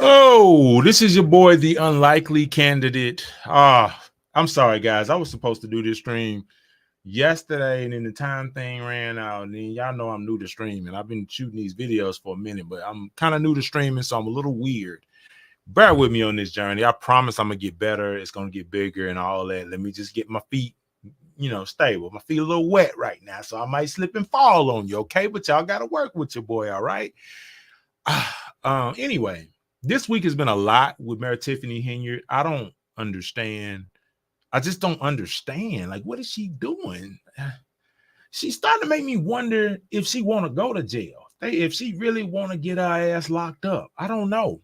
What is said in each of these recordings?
Oh, this is your boy, the unlikely candidate. I'm sorry, guys. I was supposed to do this stream yesterday, and then the time thing ran out. And then y'all know I'm new to streaming. I've been shooting these videos for a minute, but I'm kind of new to streaming, so I'm a little weird. Bear with me on this journey. I promise I'm gonna get better. It's gonna get bigger and all that. Let me just get my feet, stable. My feet a little wet right now, so I might slip and fall on you. Okay, but y'all gotta work with your boy. All right. Anyway, this week has been a lot with Mayor Tiffany Henyard. I don't understand. I just don't understand. Like, what is she doing? She's starting to make me wonder if she want to go to jail. If she really want to get her ass locked up. I don't know.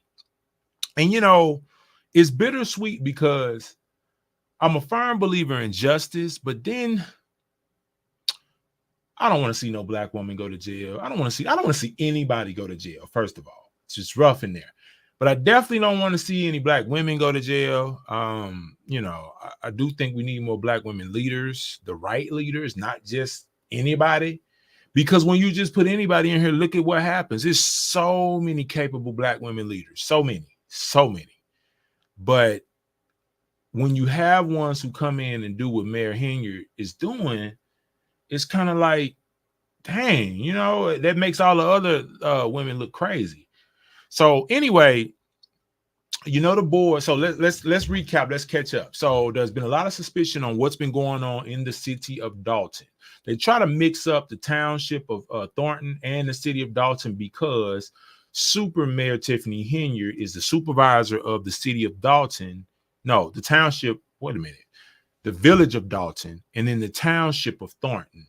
And, it's bittersweet because I'm a firm believer in justice, but then I don't want to see no black woman go to jail. I don't want to see anybody go to jail, first of all. It's just rough in there. But I definitely don't want to see any black women go to jail. I do think we need more black women leaders, the right leaders, not just anybody. Because when you just put anybody in here, look at what happens. There's so many capable black women leaders, so many. But when you have ones who come in and do what Mayor Henyard is doing, it's kind of like, dang, that makes all the other women look crazy. So anyway, the board. So let's recap. Let's catch up. So there's been a lot of suspicion on what's been going on in the city of Dolton. They try to mix up the township of Thornton and the city of Dolton because Super Mayor Tiffany Henyard is the supervisor of the city of Dolton. No, the township. Wait a minute. The village of Dolton and then the township of Thornton.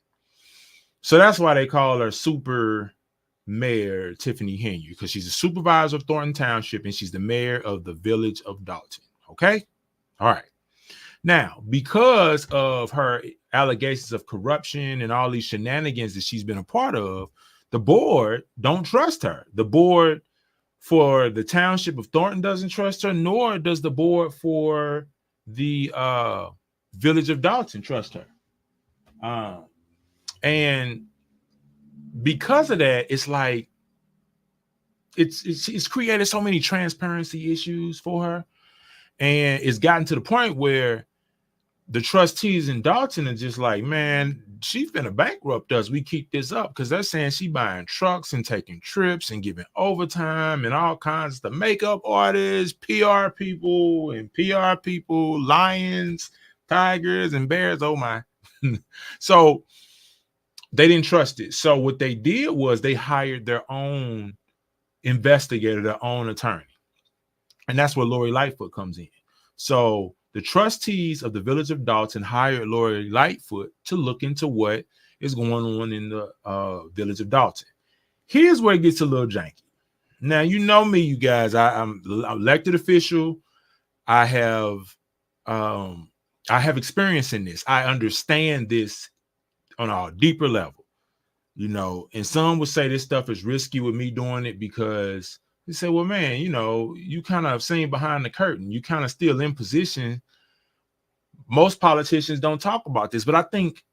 So that's why they call her Super Mayor Tiffany Henyard, because she's a supervisor of Thornton Township and she's the mayor of the village of Dolton. Okay. All right. Now, because of her allegations of corruption and all these shenanigans that she's been a part of, the board don't trust her. The board for the township of Thornton doesn't trust her, nor does the board for the village of Dolton trust her. And because of that, it's like it's created so many transparency issues for her, and it's gotten to the point where the trustees in Dolton are just like, man, she's gonna bankrupt us. We keep this up because they're saying she buying trucks and taking trips and giving overtime and all kinds of stuff. Makeup artists, PR people, lions, tigers, and bears. Oh my! So they didn't trust it. So what they did was they hired their own investigator, their own attorney. And that's where Lori Lightfoot comes in. So the trustees of the Village of Dolton hired Lori Lightfoot to look into what is going on in the Village of Dolton. Here's where it gets a little janky. Now, you know me, you guys. I'm an elected official. I have experience in this. I understand this on a deeper level, and some would say this stuff is risky with me doing it because they say, well, man, you kind of seen behind the curtain. You kind of still in position. Most politicians don't talk about this, but I think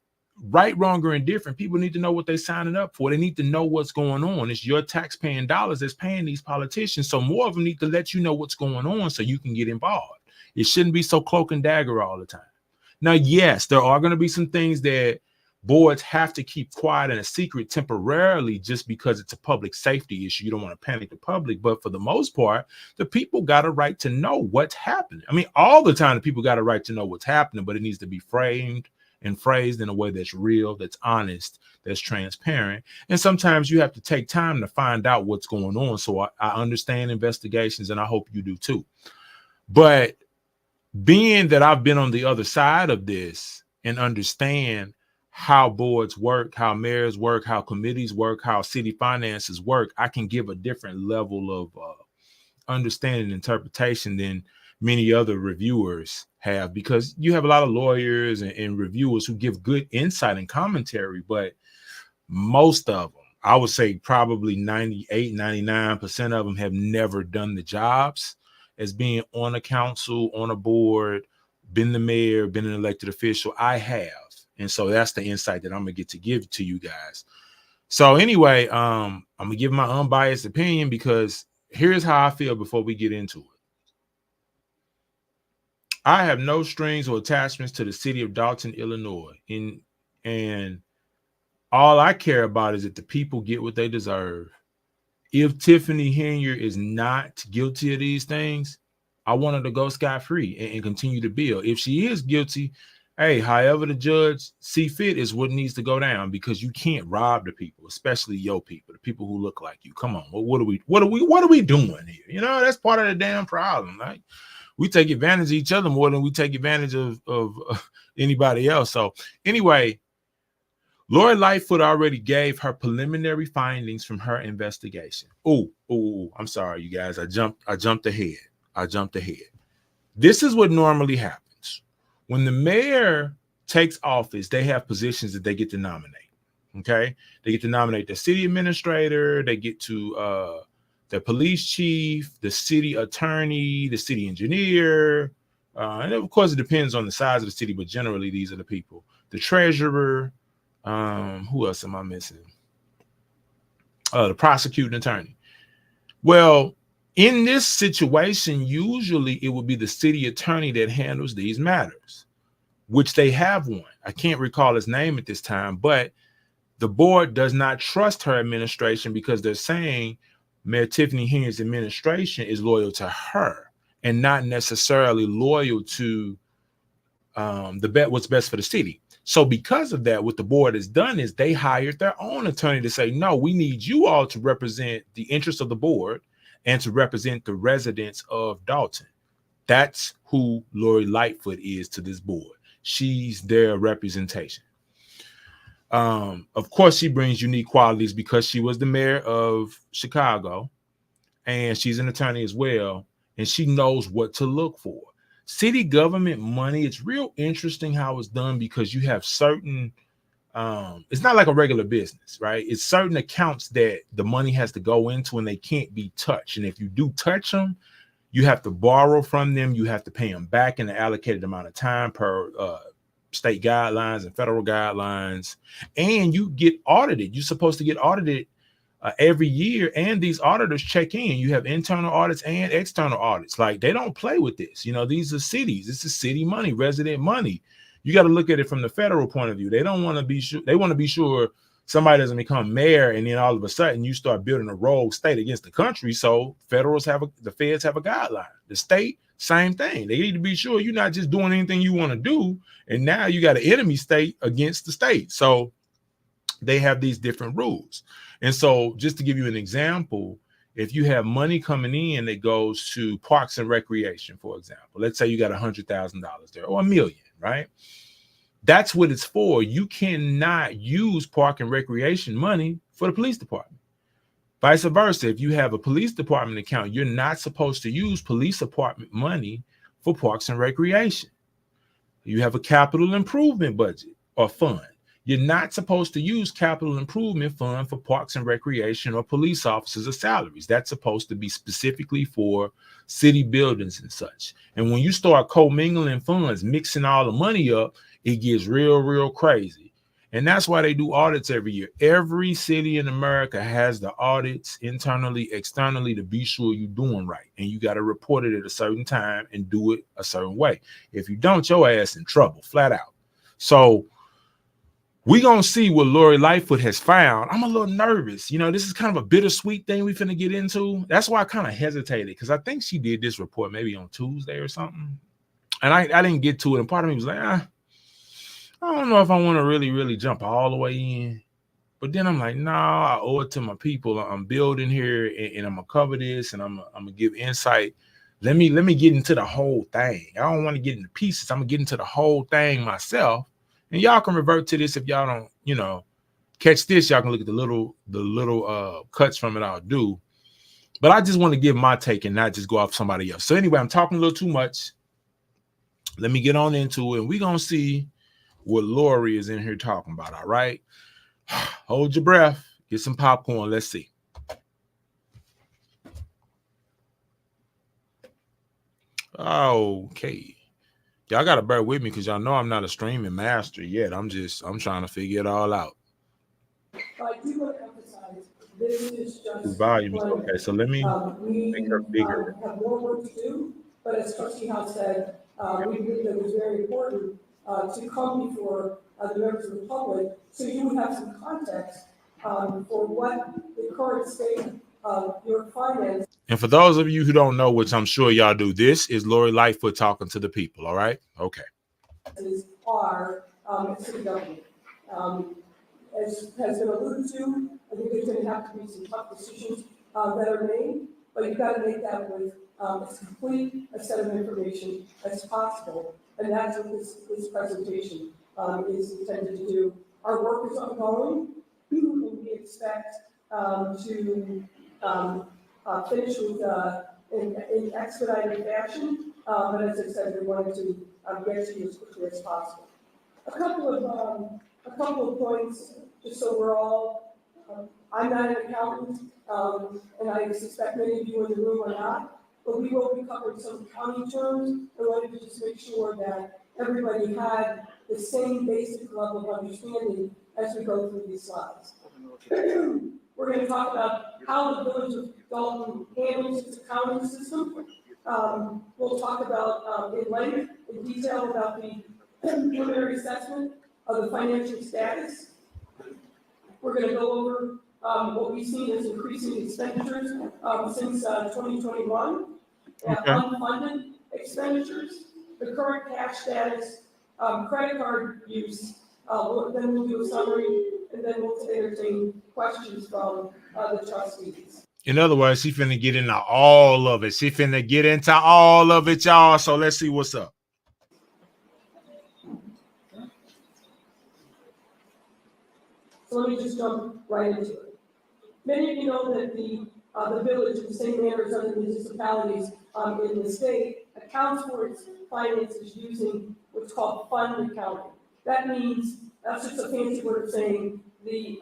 right, wrong, or indifferent, people need to know what they're signing up for. They need to know what's going on. It's your tax-paying dollars that's paying these politicians. So more of them need to let you know what's going on so you can get involved. It shouldn't be so cloak and dagger all the time. Now, yes, there are going to be some things that boards have to keep quiet and a secret temporarily just because it's a public safety issue. You don't want to panic the public. But for the most part, the people got a right to know what's happening. I mean, all the time, the people got a right to know what's happening, but it needs to be framed and phrased in a way that's real, that's honest, that's transparent. And sometimes you have to take time to find out what's going on. So I understand investigations, and I hope you do too. But being that I've been on the other side of this and understand how boards work, how mayors work, how committees work, how city finances work, I can give a different level of understanding and interpretation than many other reviewers have, because you have a lot of lawyers and reviewers who give good insight and commentary, but most of them, I would say probably 98, 99% of them have never done the jobs as being on a council, on a board, been the mayor, been an elected official. I have. And so that's the insight that I'm going to get to give to you guys. So anyway, I'm going to give my unbiased opinion because here's how I feel before we get into it. I have no strings or attachments to the city of Dolton, Illinois. And all I care about is that the people get what they deserve. If Tiffany Henyard is not guilty of these things, I want her to go scot-free and continue to build. If she is guilty, hey, however the judge see fit is what needs to go down, because you can't rob the people, especially your people, the people who look like you. Come on, what are we doing here? You know, that's part of the damn problem. Like, we take advantage of each other more than we take advantage of anybody else. So anyway, Lori Lightfoot already gave her preliminary findings from her investigation. I'm sorry, you guys. I jumped ahead. This is what normally happens. When the mayor takes office, they have positions that they get to nominate. Okay? They get to nominate the city administrator, they get to the police chief, the city attorney, the city engineer. And of course, it depends on the size of the city, but generally these are the people. The treasurer. Who else am I missing? The prosecuting attorney. Well, in this situation, usually it would be the city attorney that handles these matters, which they have one. I can't recall his name at this time, but the board does not trust her administration because they're saying Mayor Tiffany Henyard's administration is loyal to her and not necessarily loyal to what's best for the city. So because of that, what the board has done is they hired their own attorney to say, no, we need you all to represent the interests of the board and to represent the residents of Dolton. That's who Lori Lightfoot is to this board. She's their representation. Of course, she brings unique qualities because she was the mayor of Chicago and she's an attorney as well. And she knows what to look for. City government money, it's real interesting how it's done because you have certain, it's not like a regular business, right? It's certain accounts that the money has to go into and they can't be touched. And if you do touch them, you have to borrow from them. You have to pay them back in the allocated amount of time per state guidelines and federal guidelines. And you get audited. You're supposed to get audited every year, and these auditors check in. You have internal audits and external audits. Like, they don't play with this. You know, these are cities. This is city money, resident money. You got to look at it from the federal point of view. They don't want to be sure. They want to be sure somebody doesn't become mayor and then all of a sudden you start building a rogue state against the country. So the feds have a guideline. The state, same thing. They need to be sure you're not just doing anything you want to do, and now you got an enemy state against the state. So they have these different rules. And so just to give you an example, if you have money coming in that goes to parks and recreation, for example, let's say you got $100,000 there or $1 million, right? That's what it's for. You cannot use park and recreation money for the police department. Vice versa, if you have a police department account, you're not supposed to use police department money for parks and recreation. You have a capital improvement budget or fund. You're not supposed to use capital improvement fund for parks and recreation or police officers or salaries. That's supposed to be specifically for city buildings and such. And when you start commingling funds, mixing all the money up, it gets real, real crazy. And that's why they do audits every year. Every city in America has the audits internally, externally, to be sure you're doing right. And you got to report it at a certain time and do it a certain way. If you don't, your ass in trouble, flat out. So we're going to see what Lori Lightfoot has found. I'm a little nervous. You know, this is kind of a bittersweet thing we're finna get into. That's why I kind of hesitated, because I think she did this report maybe on Tuesday or something. And I didn't get to it. And part of me was like, I don't know if I want to really jump all the way in. But then I'm like, nah, I owe it to my people. I'm building here and I'm going to cover this and I'm going to give insight. Let me get into the whole thing. I don't want to get into pieces. I'm going to get into the whole thing myself. And y'all can revert to this if y'all don't, catch this. Y'all can look at the little cuts from it I'll do. But I just want to give my take and not just go off somebody else. So anyway, I'm talking a little too much. Let me get on into it. And we're going to see what Lori is in here talking about. All right. Hold your breath. Get some popcorn. Let's see. Okay. Y'all got to bear with me because y'all know I'm not a streaming master yet. I'm trying to figure it all out. Like, people emphasize this is just volume is okay. So let me make her bigger. have more work to do, but as Trustee House said, we believe that it was very important to come before the members of the public so you would have some context for what the current state of your finance. And for those of you who don't know, which I'm sure y'all do, this is Lori Lightfoot talking to the people. All right. Okay. Are city government. As has been alluded to, I think there's going to have to be some tough decisions that are made, but you've got to make that with as complete a set of information as possible. And that's what this presentation is intended to do. Our work is ongoing, and we expect to finish with in expedited fashion. But as I said, we wanted to get to you as quickly as possible. A couple of points, just so we're all. I'm not an accountant, and I suspect many of you in the room are not. But we will be covering some accounting terms. I wanted to just make sure that everybody had the same basic level of understanding as we go through these slides. We're going to talk about how the Village of Dolton handles its accounting system. We'll talk about in length, in detail, about the preliminary assessment of the financial status. We're going to go over what we've seen as increasing expenditures since 2021, unfunded expenditures, the current cash status, credit card use. Then we'll do a summary, and then we'll entertain questions from the trustees. In other words, she finna get into all of it. She finna get into all of it, y'all. So let's see what's up. So let me just jump right into it. Many of you know that the village, in the same manner as other municipalities in the state, accounts for its finances using what's called fund accounting. That means, that's just a fancy word of saying the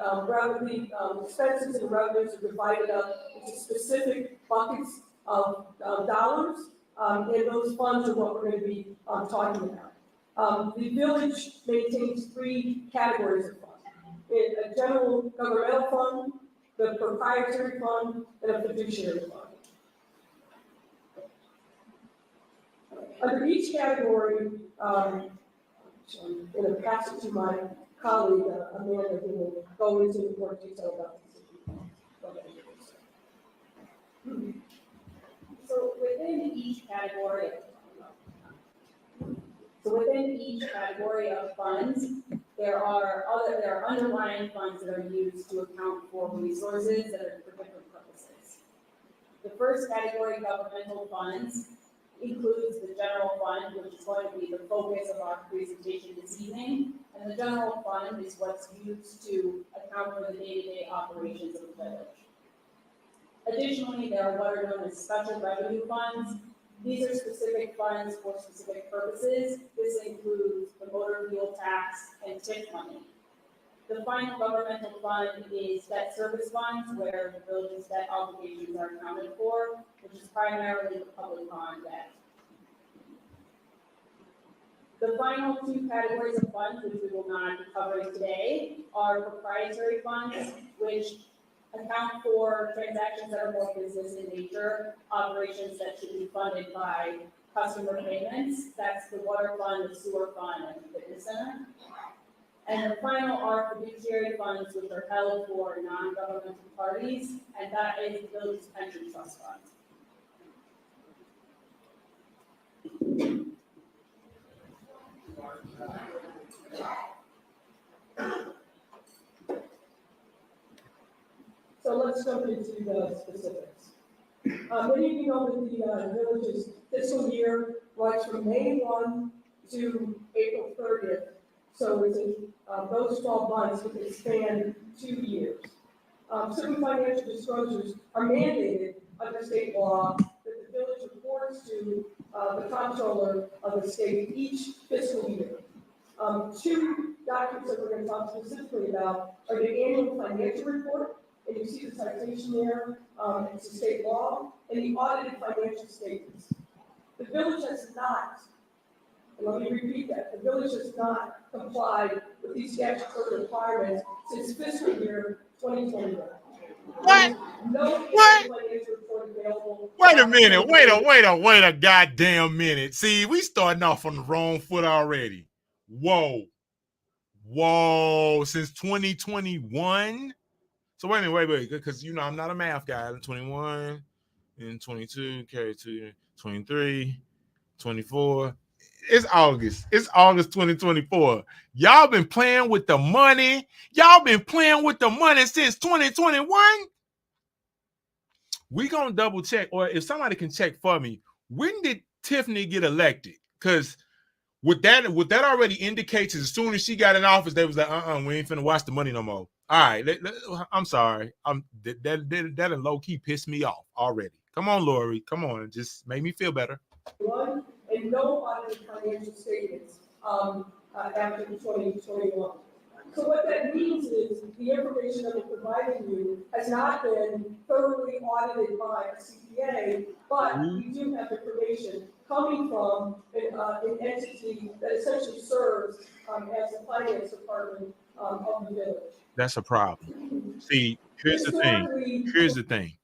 expenses and revenues are divided up into specific buckets of dollars, and those funds are what we're going to be talking about. The village maintains three categories of funds. A general governmental fund, the proprietary fund, and a fiduciary fund. Under each category, I'm going to pass it to my colleague, Amanda, who will go into more detail about this. So within each category of funds, there are underlying funds that are used to account for resources that are for different purposes. The first category, governmental funds, includes the general fund, which is going to be the focus of our presentation this evening. And the general fund is what's used to account for the day-to-day operations of the village. Additionally, there are what are known as special revenue funds. These are specific funds for specific purposes. This includes the motor fuel tax and tip money. The final governmental fund is debt service funds, where the village's debt obligations are accounted for, which is primarily the public bond debt. The final two categories of funds, which we will not be covering today, are proprietary funds, which account for transactions that are more business in nature, operations that should be funded by customer payments. That's the water fund, the sewer fund, and the fitness center. And the final are fiduciary funds, which are held for non-governmental parties, and that is the village's pension trust fund. So let's jump into the specifics. Many of you know that the village's fiscal year runs from May 1 to April 30th. So it's those 12 months that can span 2 years. Certain financial disclosures are mandated under state law that the village reports to the comptroller of the state each fiscal year. Two documents that we're going to talk specifically about are the annual financial report, and you see the citation there, it's a state law, and the audited financial statements. The village has not, and let me repeat that, the village has not complied with these statutory requirements since fiscal year 2021. What? No What? financial report available. Wait a minute. Wait a goddamn minute. See, we starting off on the wrong foot already. Whoa. Since 2021. So wait a minute, because I'm not a math guy. 21 and 22, carry 2, 23, 24. It's August 2024. Y'all been playing with the money. Since 2021. We gonna double check, or if somebody can check for me, when did Tiffany get elected? Because what that already indicates is as soon as she got in office, they was like, we ain't finna watch the money no more. All right, I'm sorry. That low key pissed me off already. Come on, Lori. Come on, just make me feel better. And no audited financial statements after 2021. So what that means is the information that we're providing you has not been thoroughly audited by a CPA, but we do have information coming from an entity that essentially serves as the finance department of the village. That's a problem. See, here's the thing.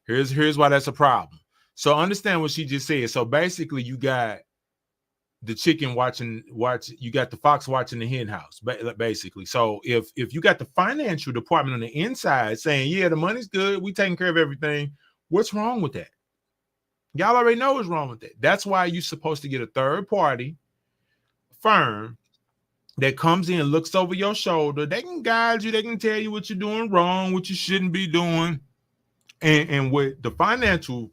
Here's why that's a problem. So understand what she just said. So basically, you got the chicken you got the fox watching the hen house, basically. So if you got the financial department on the inside saying, yeah, the money's good, we taking care of everything, what's wrong with that? Y'all already know what's wrong with that. That's why you're supposed to get a third party firm that comes in, looks over your shoulder. They can guide you. They can tell you what you're doing wrong, what you shouldn't be doing. And what the financial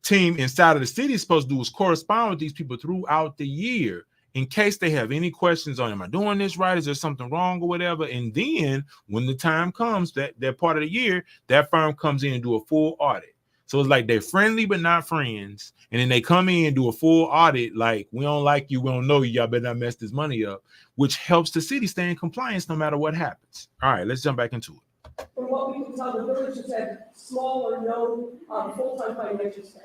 team inside of the city is supposed to do is correspond with these people throughout the year in case they have any questions on, am I doing this right? Is there something wrong or whatever? And then when the time comes, that part of the year, that firm comes in and do a full audit. So it's like they're friendly but not friends. And then they come in and do a full audit like, we don't like you, we don't know you, y'all better not mess this money up, which helps the city stay in compliance no matter what happens. All right, let's jump back into it. From what we can tell, the village has had small or no full-time financial staff.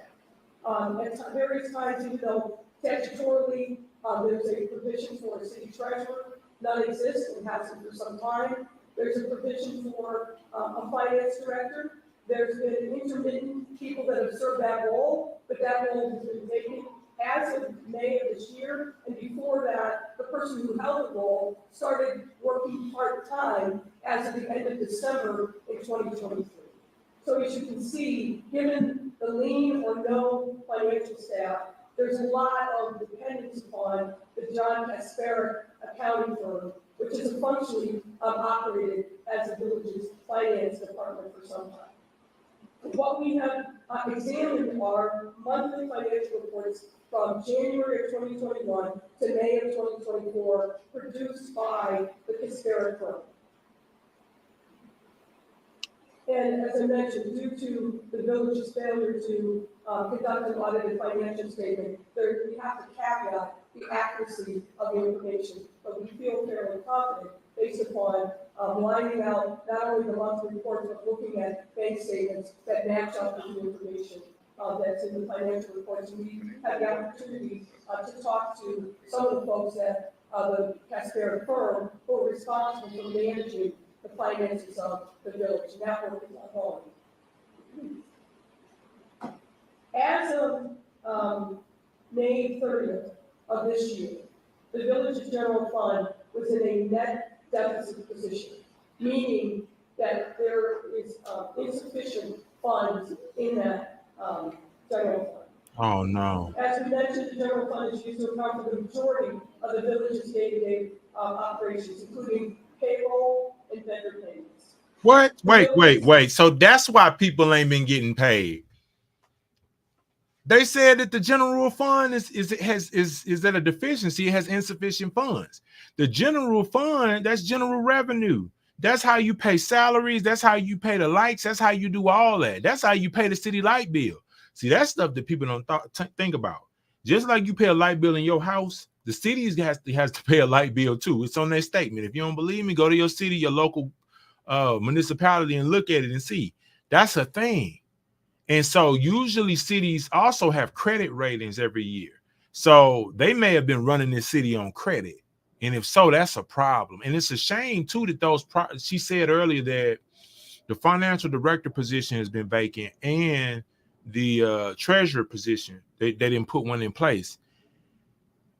At various times, even though statutorily there's a provision for a city treasurer, none exists and hasn't for some time. There's a provision for a finance director. There's been intermittent people that have served that role, but that role has been taken as of May of this year. And before that, the person who held the role started working part-time as of the end of December in 2023. So as you can see, given the lean or no financial staff, there's a lot of dependence upon the John Kasparic accounting firm, which is functionally operated as the village's finance department for some time. What we have examined are monthly financial reports from January of 2021 to May of 2024, produced by the Kasparic firm. And as I mentioned, due to the village's failure to conduct an audited financial statement, we have to caveat the accuracy of the information, but we feel fairly confident based upon lining out not only the monthly reports, but looking at bank statements that match up with the information that's in the financial reports. And we had the opportunity to talk to some of the folks at the Kasparic firm who are responsible for managing the finances of the village, and that work is ongoing. As of May 30th of this year, the village's general fund was in a net deficit position, meaning that there is insufficient funds in that general fund. Oh no. As we mentioned, the general fund is used to account for the majority of the village's day-to-day operations, including payroll and vendor payments. What? Wait. So that's why people ain't been getting paid. They said that the general fund is at a deficiency. It has insufficient funds. The general fund, that's general revenue. That's how you pay salaries. That's how you pay the lights. That's how you do all that. That's how you pay the city light bill. See, that's stuff that people don't think about. Just like you pay a light bill in your house, the city has to pay a light bill too. It's on their statement. If you don't believe me, go to your city, your local municipality, and look at it and see. That's a thing. And so usually cities also have credit ratings every year. So they may have been running this city on credit. And if so, that's a problem. And it's a shame too that she said earlier that The financial director position has been vacant, and the treasurer position, they didn't put one in place.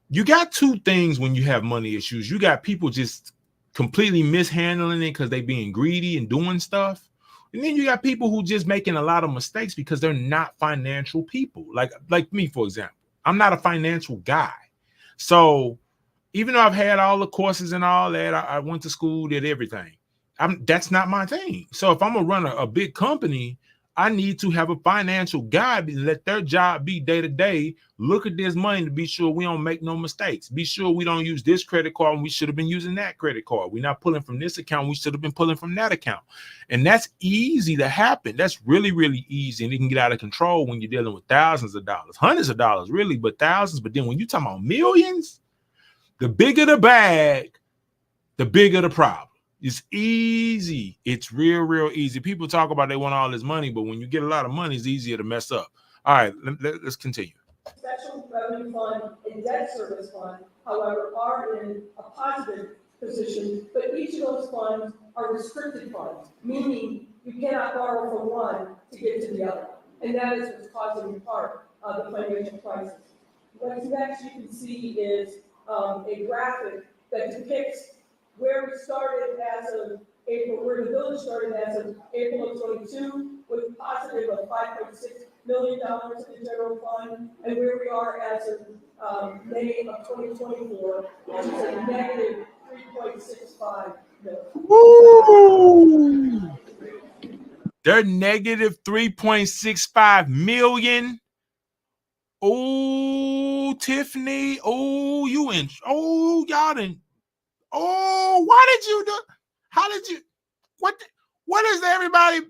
You got two things when you have money issues. You got people just completely mishandling it because they being greedy and doing stuff. And then you got people who just making a lot of mistakes because they're not financial people. Like me, for example. I'm not a financial guy. So even though I've had all the courses and all that, I went to school, did everything. That's not my thing. So if I'm gonna run a big company, I need to have a financial guy, let their job be day to day. Look at this money to be sure we don't make no mistakes. Be sure we don't use this credit card when we should have been using that credit card. We're not pulling from this account. We should have been pulling from that account. And that's easy to happen. That's really, really easy. And it can get out of control when you're dealing with thousands of dollars, hundreds of dollars, really, but thousands. But then when you're talking about millions, the bigger the bag, the bigger the problem. It's easy. It's real, real easy. People talk about they want all this money, but when you get a lot of money, it's easier to mess up. All right, let's continue. Special revenue fund and debt service fund, however, are in a positive position, but each of those funds are restricted funds, meaning you cannot borrow from one to get to the other. And that is what's causing in part the financial crisis. What next you can see is a graphic that depicts where we started as of April, where the village started as of April of 22, with positive of $5.6 million in the general fund, and where we are as of May of 2024, which is a negative $3.65 million. Woo! They're negative $3.65 million. Oh, Tiffany. Oh, you in. Oh, y'all didn't. Oh, why did you do? How did you? What is everybody?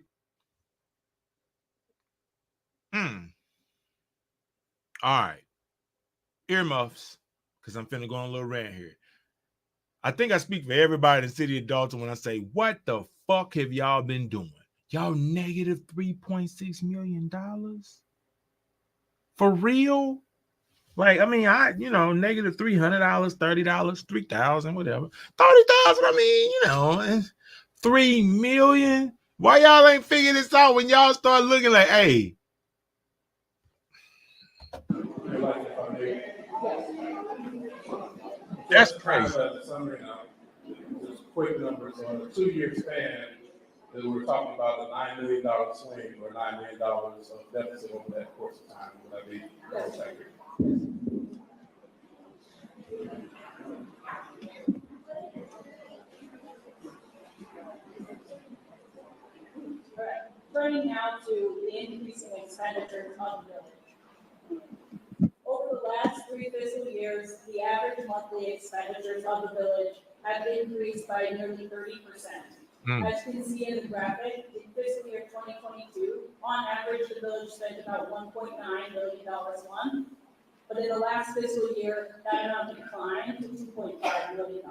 All right. Earmuffs, because I'm finna go on a little rant here. I think I speak for everybody in the city of Dolton when I say, what the fuck have y'all been doing? Y'all negative $3.6 million? For real? Like, I mean, negative $300, $30, $3,000, whatever. $30,000, I mean, $3 million. Why y'all ain't figure this out when y'all start looking like, hey? That's crazy. Just quick numbers on a 2-year span. That we're talking about a $9 million swing or $9 million of deficit over that course of time. Would that be accurate? Turning now to the increasing expenditures of the village. Over the last 3 fiscal years, the average monthly expenditures of the village have increased by nearly 30%. As you can see in the graphic, in fiscal year 2022, on average, the village spent about $1.9 million a month. But in the last fiscal year, that amount declined to $2.5 million.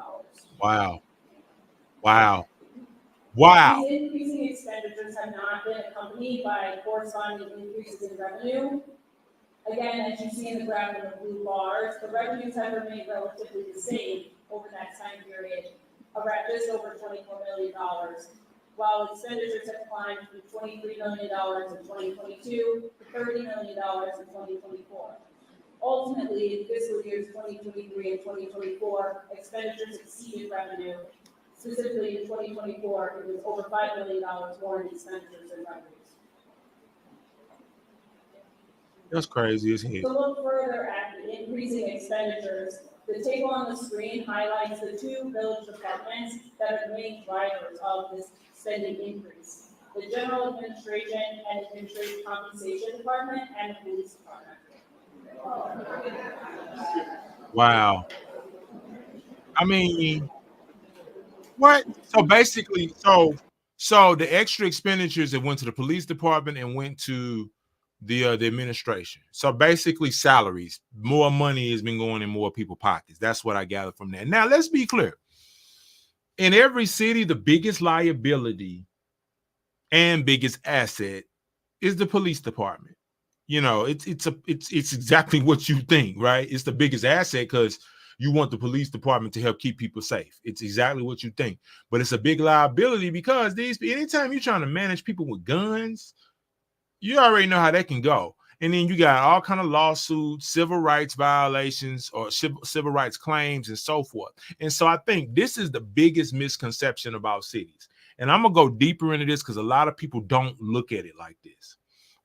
Wow. Wow. These increasing expenditures have not been accompanied by corresponding increases in revenue. Again, as you see in the graph in the blue bars, the revenues have remained relatively the same over that time period, around just over $24 million, while expenditures have climbed from $23 million in 2022 to $30 million in 2024. Ultimately, in fiscal years 2023 and 2024, expenditures exceeded revenue. Specifically, in 2024, it was over $5 million more in expenditures than revenues. That's crazy as hell. To look further at the increasing expenditures, the table on the screen highlights the 2 village departments that are the main drivers of this spending increase: the General Administration and Administrative Compensation Department and the Police Department. Wow. I mean, what? So basically, so the extra expenditures that went to the police department and went to the administration. So basically, salaries, more money has been going in more people's pockets. That's what I gather from that. Now, let's be clear. In every city, the biggest liability and biggest asset is the police department. It's exactly what you think, right? It's the biggest asset because you want the police department to help keep people safe. It's exactly what you think. But it's a big liability because anytime you're trying to manage people with guns, you already know how that can go. And then you got all kind of lawsuits, civil rights violations, or civil rights claims, and so forth. And so I think this is the biggest misconception about cities. And I'm going to go deeper into this because a lot of people don't look at it like this.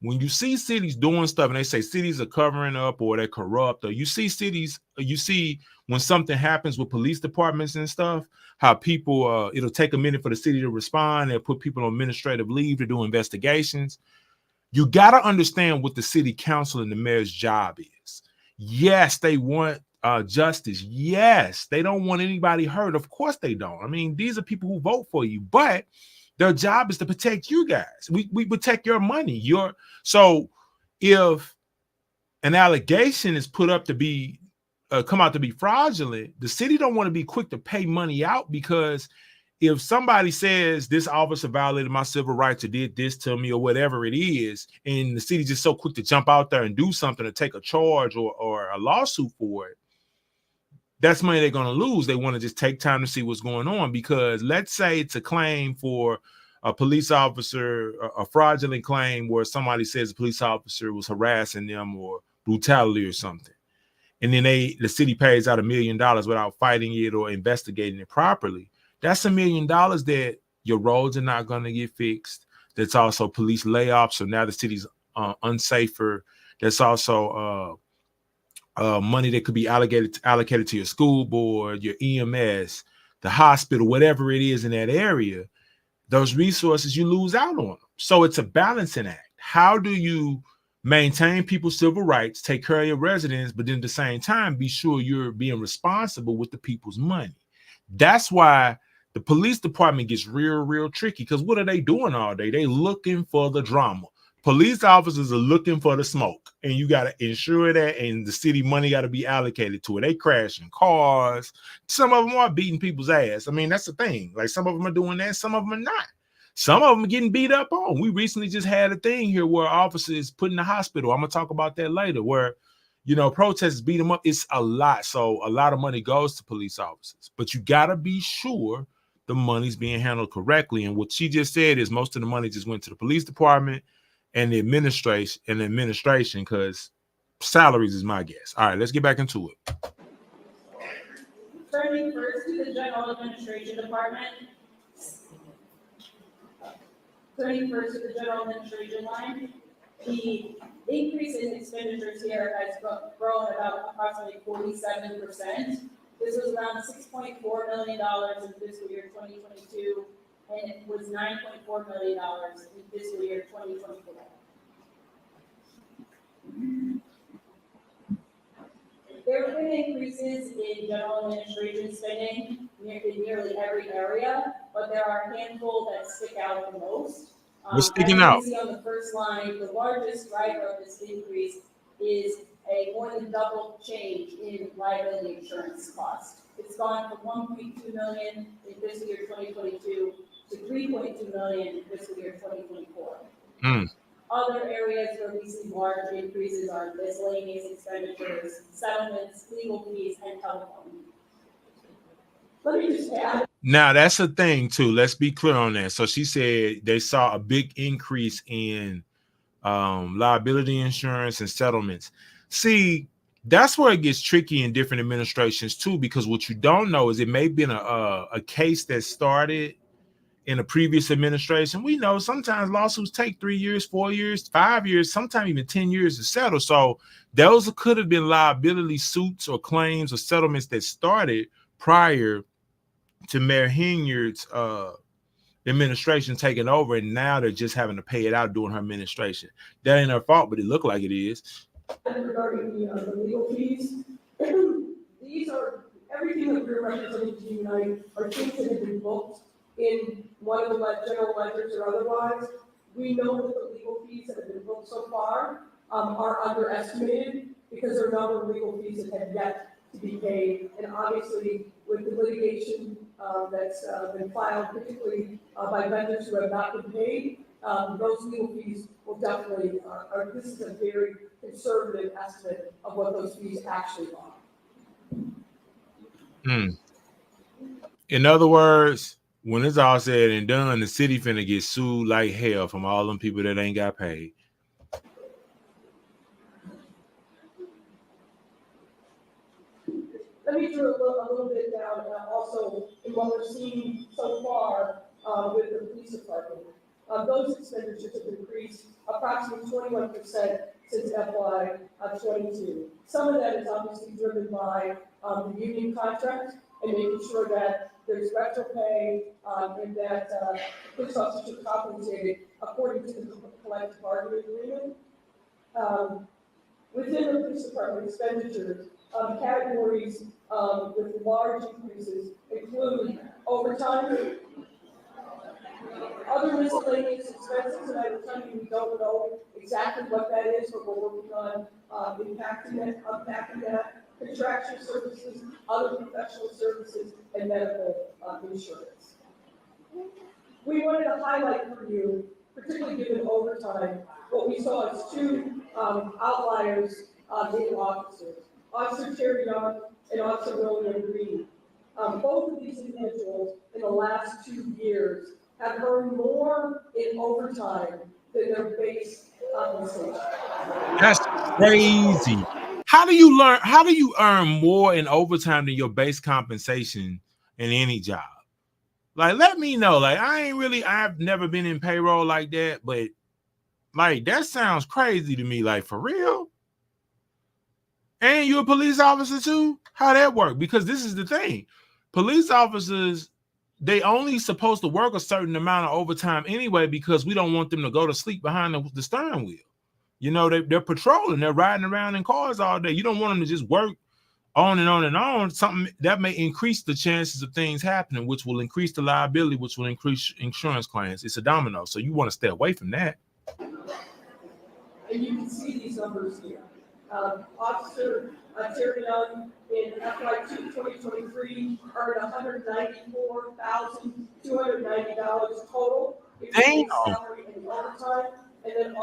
When you see cities doing stuff and they say cities are covering up or they're corrupt, or you see when something happens with police departments and stuff, how people, it'll take a minute for the city to respond. They'll put people on administrative leave to do investigations. You got to understand what the city council and the mayor's job is. Yes, they want justice. Yes, they don't want anybody hurt. Of course they don't. I mean, these are people who vote for you, but their job is to protect you guys. We protect your money. So if an allegation is put up to be come out to be fraudulent, the city don't want to be quick to pay money out, because if somebody says this officer violated my civil rights or did this to me or whatever it is, and the city's just so quick to jump out there and do something to take a charge or a lawsuit for it, that's money they're going to lose. They want to just take time to see what's going on, because let's say it's a claim for a police officer, a fraudulent claim where somebody says a police officer was harassing them or brutality or something. And then the city pays out $1 million without fighting it or investigating it properly. That's $1 million that your roads are not going to get fixed. That's also police layoffs. So now the city's unsafer. That's also money that could be allocated to your school board, your EMS, the hospital, whatever it is in that area. Those resources, you lose out on them. So it's a balancing act. How do you maintain people's civil rights, take care of your residents, but then at the same time, be sure you're being responsible with the people's money? That's why the police department gets real tricky, because what are they doing all day? They looking for the drama. Police officers are looking for the smoke, and you got to ensure that, and the city money got to be allocated to it. They crashing cars. Some of them are beating people's ass. I mean, that's the thing. Like, some of them are doing that. Some of them are not. Some of them are getting beat up on. We recently just had a thing here where officers put in the hospital. I'm going to talk about that later, where, protesters beat them up. It's a lot. So a lot of money goes to police officers, but you got to be sure the money's being handled correctly. And what she just said is most of the money just went to the police department and the administration, because salaries is my guess. All right, let's get back into it. Turning first to the general administration department. Turning first to the general administration line, the increase in expenditures here has grown about approximately 47%. This was around $6.4 million in fiscal year 2022, and it was $9.4 million in fiscal year 2024. There have been increases in general administration spending in nearly every area, but there are a handful that stick out the most. What's sticking as out? you can see on the first line, the largest driver of this increase is a more than double change in liability insurance cost. It's gone from $1.2 million in fiscal year 2022 to $3.2 million in fiscal year 2024. Other areas where we see large increases are miscellaneous expenditures, settlements, legal fees, and telephone. Let me just add. Now, that's the thing, too. Let's be clear on that. So she said they saw a big increase in liability insurance and settlements. See, that's where it gets tricky in different administrations, too, because what you don't know is it may have been a case that started in a previous administration. We know sometimes lawsuits take 3 years, 4 years, 5 years, sometimes even 10 years to settle. So those could have been liability suits or claims or settlements that started prior to Mayor Henyard's administration taking over, and now they're just having to pay it out during her administration. That ain't her fault, but it looked like it is. Regarding the legal fees, these are everything that we're representing to Unite are things that have been booked in one of the general ledgers or otherwise. We know that the legal fees that have been booked so far are underestimated because there are a number of legal fees that have yet to be paid, and obviously with the litigation that's been filed, particularly by vendors who have not been paid, those legal fees will definitely, this is a very conservative estimate of what those fees actually are. Mm. In other words, when it's all said and done, the city finna get sued like hell from all them people that ain't got paid. Let me drill a little bit down also in what we're seeing so far with the police department. Those expenditures have increased approximately 21% since FY '22. Some of that is obviously driven by the union contract and making sure that there's retro pay and that police officers are compensated according to the collective bargaining agreement. Within the police department expenditures, categories with large increases include overtime, other miscellaneous expenses, and I will tell you, we don't know exactly what that is, but we're working on unpacking that, contractual services, other professional services, and medical insurance. We wanted to highlight for you, particularly given overtime, what we saw as two outliers in officers, Officer Terry Young and Officer William Green. Both of these individuals in the last 2 years have earned more in overtime than their base compensation. That's crazy. How do you earn more in overtime than your base compensation in any job? Like, let me know. Like, I've never been in payroll like that, but like, that sounds crazy to me. Like, for real? And you're a police officer too? How that work? Because this is the thing. Police officers, they only supposed to work a certain amount of overtime anyway, because we don't want them to go to sleep behind the steering wheel. You know, they're patrolling, they're riding around in cars all day. You don't want them to just work on and on and on. Something that may increase the chances of things happening, which will increase the liability, which will increase insurance claims. It's a domino. So you want to stay away from that. And you can see these numbers here. Officer Terry Young in FY 2023 earned $194,290 total. Damn. Salary and overtime. And then in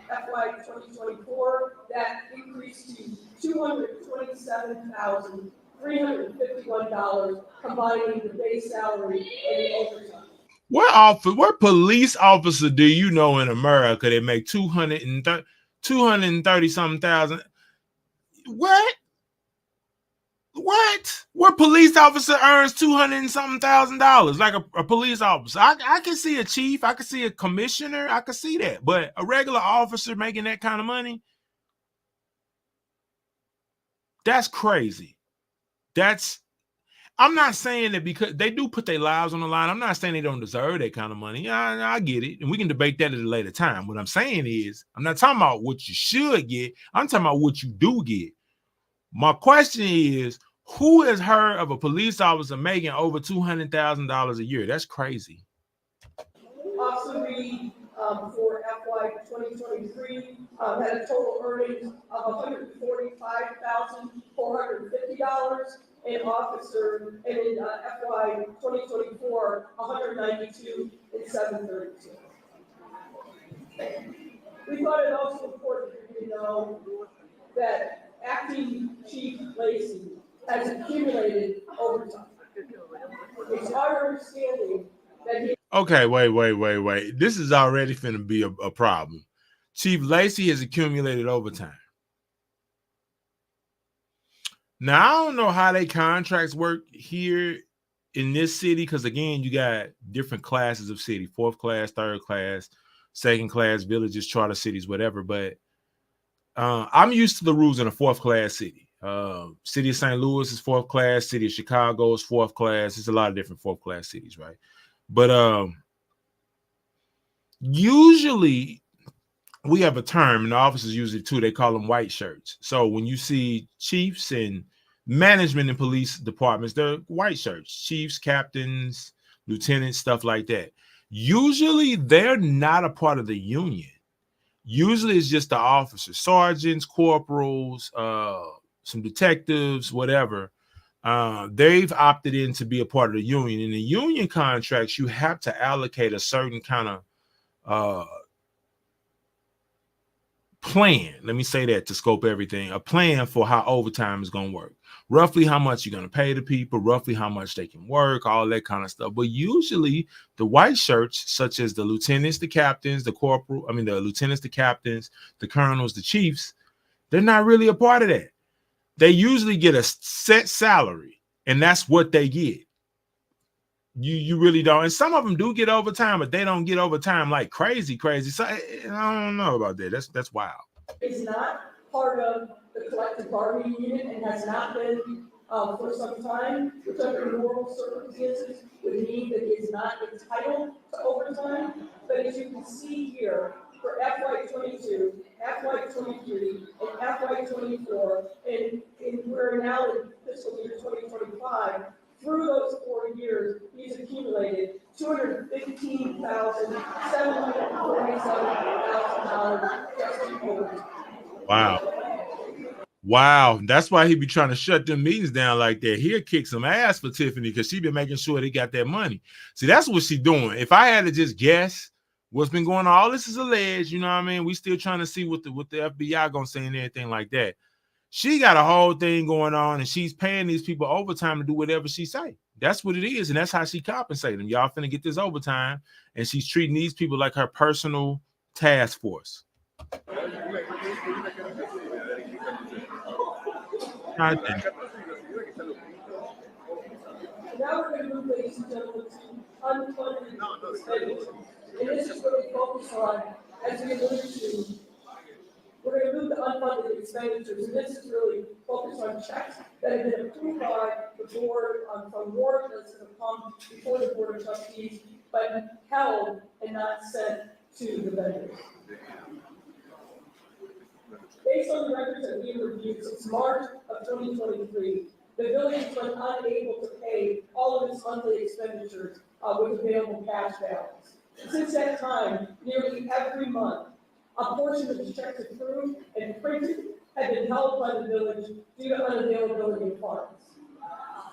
FY 2024, that increased to $227,351, combining the base salary and the overtime. What police officer do you know in America that make 230 something thousand? What police officer earns 200 and something $1,000? Like a police officer. I can see a chief, I can see a commissioner, I can see that. But a regular officer making that kind of money, that's crazy. I'm not saying that because they do put their lives on the line. I'm not saying they don't deserve that kind of money. I get it. And we can debate that at a later time. What I'm saying is, I'm not talking about what you should get. I'm talking about what you do get. My question is, who has heard of a police officer making over $200,000 a year? That's crazy. Officer Reed for FY 2023 had a total earnings of $145,450. And officer, and in FY 2024, $192,732. We thought it also important for you to know that Acting Chief Lacey has accumulated overtime. It's our understanding that he. Okay, wait. This is already finna be a problem. Chief Lacey has accumulated overtime. Now, I don't know how they contracts work here in this city, because again, you got different classes of city, 4th class, 3rd class, 2nd class, villages, charter cities, whatever. But I'm used to the rules in a 4th class city. City of St. Louis is 4th class, city of Chicago is 4th class. It's a lot of different 4th class cities, right? But usually we have a term, and the officers use it too. They call them white shirts. So when you see chiefs and management in police departments, they're white shirts, chiefs, captains, lieutenants, stuff like that. Usually they're not a part of the union. Usually it's just the officers, sergeants, corporals, some detectives, whatever. They've opted in to be a part of the union. In the union contracts, you have to allocate a certain kind of plan. Let me say that to scope everything. A plan for how overtime is going to work. Roughly how much you're going to pay the people, roughly how much they can work, all that kind of stuff. But usually the white shirts, such as the lieutenants, the captains, the lieutenants, the captains, the colonels, the chiefs, they're not really a part of that. They usually get a set salary, and that's what they get. You really don't. And some of them do get overtime, but they don't get overtime like crazy. So I don't know about that. That's wild. Is not part of the collective bargaining unit and has not been for some time, which under normal circumstances would mean that it is not entitled to overtime. But as you can see here, for FY22, FY23, and FY24, and we're now in fiscal year 2025, through those 4 years, he's accumulated $215,747 just in overtime. Wow. That's why he be trying to shut them meetings down like that. He'll kick some ass for Tiffany because she been making sure they got that money. See, that's what she doing. If I had to just guess what's been going on, all this is alleged, you know what I mean? We still trying to see what the FBI gonna say and everything like that. She got a whole thing going on and she's paying these people overtime to do whatever she say. That's what it is. And that's how she compensates them. Y'all finna get this overtime. And she's treating these people like her personal task force. Now we're going to move, ladies and gentlemen, to unfunded expenditures. And this is what we focus on, as we alluded to. We're going to move to unfunded expenditures, and this is really focused on checks that have been approved by the board from warrant lists that have come before the Board of Trustees, but held and not sent to the vendors. Based on the records that we have reviewed since March of 2023, the village has been unable to pay all of its monthly expenditures with available cash balance. Since that time, nearly every month, a portion of the checks approved and printed have been held by the village due to unavailability of funds.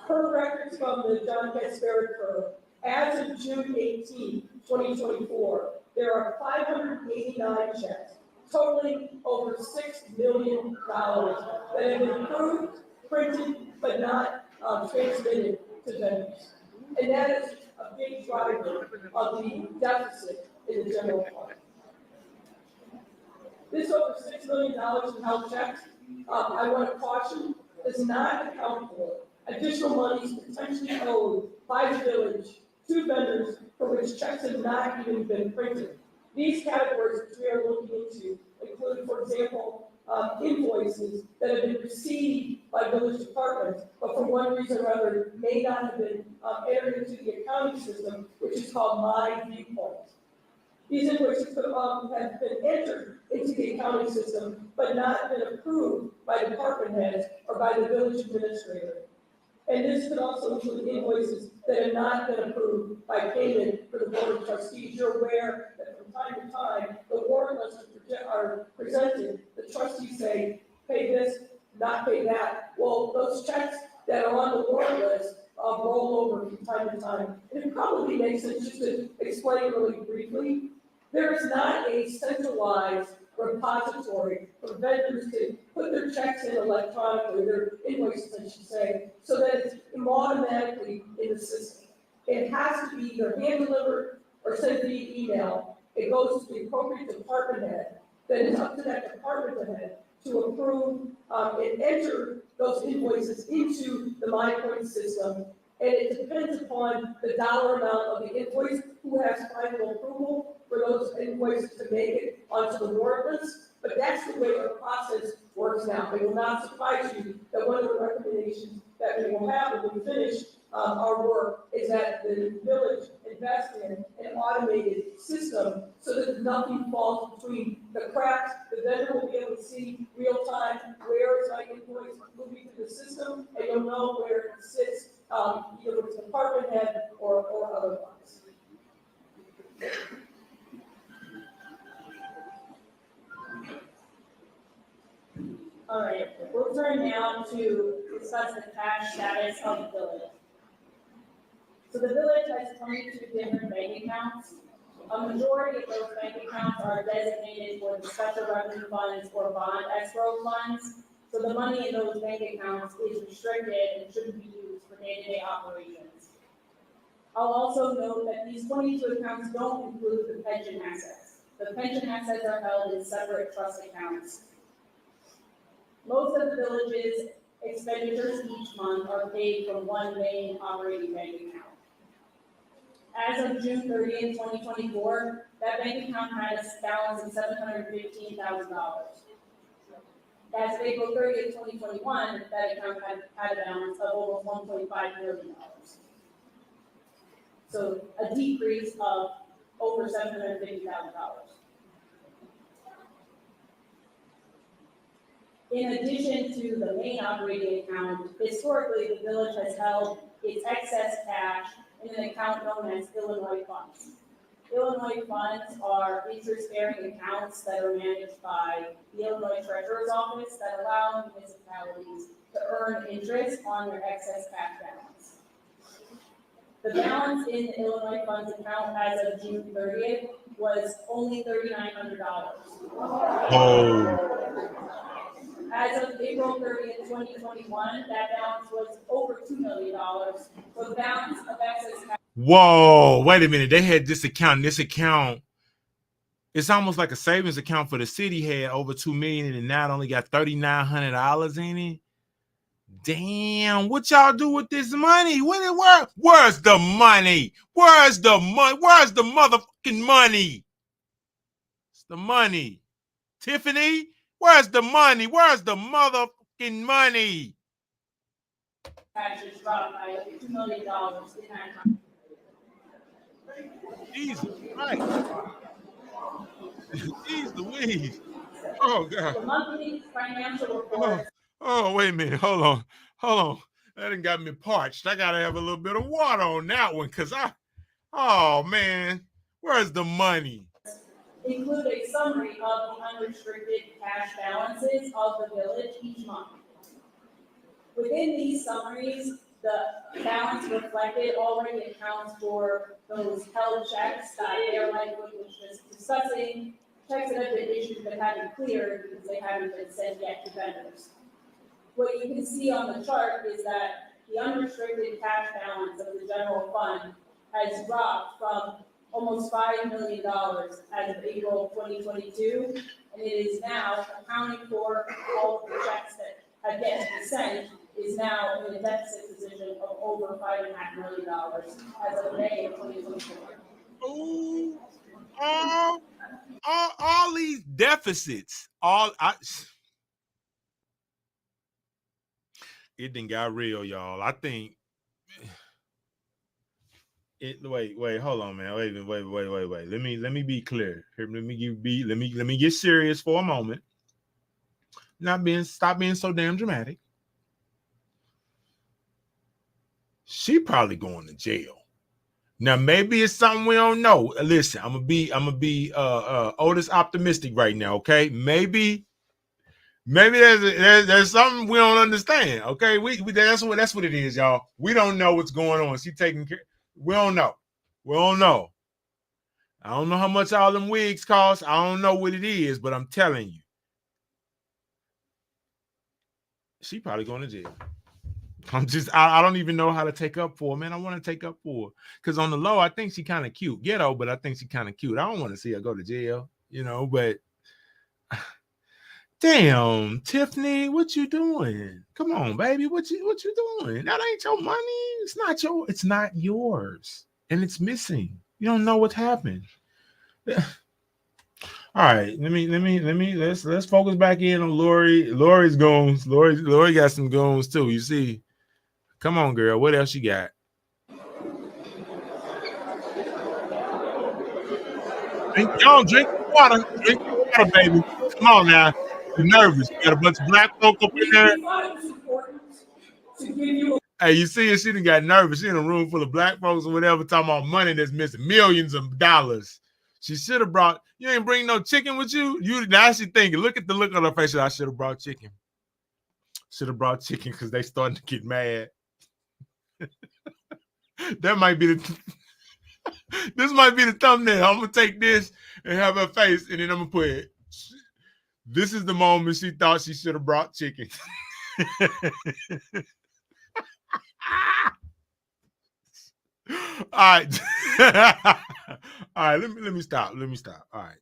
Per records from the John Casper firm, as of June 18, 2024, there are 589 checks totaling over $6 million that have been approved, printed, but not transmitted to vendors. And that is a big driver of the deficit in the general fund. This over $6 million in health checks, I want to caution, does not account for additional monies potentially owed by the village to vendors for which checks have not even been printed. These categories which we are looking into include, for example, invoices that have been received by village departments, but for one reason or other may not have been entered into the accounting system, which is called My Viewpoint. These invoices could have been entered into the accounting system, but not been approved by department heads or by the village administrator. And this could also include invoices that have not been approved by payment for the Board of Trustees. You're aware that from time to time, the warrant lists are presented. The trustees say, pay this, not pay that. Well, those checks that are on the warrant list roll over from time to time. And it probably makes sense just to explain really briefly. There is not a centralized repository for vendors to put their checks in electronically, their invoices, I should say, so that it's automatically in the system. It has to be either hand delivered or sent via email. It goes to the appropriate department head. Then it's up to that department head to approve and enter those invoices into the MyPoint system. And it depends upon the dollar amount of the invoice, who has final approval for those invoices to make it onto the warrant list. But that's the way the process works now. It will not surprise you that one of the recommendations that we will have when we finish our work is that the village invest in an automated system so that nothing falls between the cracks. The vendor will be able to see real time where is my invoice moving through the system, and you'll know where it sits, either with the department head or otherwise. All right, we'll turn now to discuss the cash status of the village. So the village has 22 different bank accounts. A majority of those bank accounts are are designated for the special revenue funds or bond escrow funds. So the money in those bank accounts is restricted and shouldn't be used for day-to-day operations. I'll also note that these 22 accounts don't include the pension assets. The pension assets are held in separate trust accounts. Most of the village's expenditures each month are paid from one main operating bank account. As of June 30th, 2024, that bank account had a balance of $715,000. As of April 30th, 2021, that account had a balance of almost $1.5 million. So a decrease of over $750,000. In addition to the main operating account, historically, the village has held its excess cash in an account known as Illinois funds. Illinois funds are interest-bearing accounts that are managed by the Illinois Treasurer's Office that allow municipalities to earn interest on their excess cash balance. The balance in the Illinois funds account as of June 30th was only $3,900. Oh. As of April 30th, 2021, that balance was over $2 million. So the balance of excess cash. Whoa, wait a minute. They had this account. This account, it's almost like a savings account for the city, had over $2 million and now it only got $3,900 in it. Damn, what y'all do with this money? Where's the money? Where's the money? Where's the motherfucking money? It's the money. Tiffany, where's the money? Where's the motherfucking money? Cash is dropped by $2 million in that time. Jesus Christ. Jeez Louise. Oh, God. The monthly financial report. Oh, wait a minute. Hold on. That done got me parched. I got to have a little bit of water on that one because oh, man. Where's the money? Include a summary of the unrestricted cash balances of the village each month. Within these summaries, the balance reflected already accounts for those held checks that Mayor Lightfoot was just discussing, checks that have been issued but haven't cleared because they haven't been sent yet to vendors. What you can see on the chart is that the unrestricted cash balance of the general fund has dropped from almost $5 million as of April 2022, and it is now accounting for all of the checks that have yet to be sent, is now in a deficit position of over $5.5 million as of May of 2024. Ooh, all these deficits, it done got real, y'all. I think wait, hold on, man. Wait. Let me be clear. Let me get serious for a moment. Stop being so damn dramatic. She probably going to jail. Now, maybe it's something we don't know. Listen, I'm gonna be Otis optimistic right now, okay? Maybe there's something we don't understand. Okay, that's what it is, y'all. We don't know what's going on. She taking care. We don't know. I don't know how much all them wigs cost. I don't know what it is, but I'm telling you, she probably going to jail. I don't even know how to take up for her, man. I want to take up for her because on the low, I think she kind of cute, ghetto, but I think she kind of cute. I don't want to see her go to jail, but. Damn, Tiffany, what you doing? Come on, baby, what you doing? That ain't your money. It's not yours, and it's missing. You don't know what happened. All right, let's focus back in on Lori. Lori's goons. Lori got some goons too. You see, come on, girl. What else you got? Drink water. Drink water, baby. Come on now. You're nervous. You got a bunch of black folk up in there. Hey, you see her? She done got nervous. She in a room full of black folks or whatever, talking about money that's missing, millions of dollars. She should have brought. You ain't bring no chicken with you. Now she thinking. Look at the look on her face. I should have brought chicken. Should have brought chicken because they starting to get mad. That might be the. This might be the thumbnail. I'm gonna take this and have her face, and then I'm gonna put it. This is the moment she thought she should have brought chicken. All right. All right, let me stop. All right.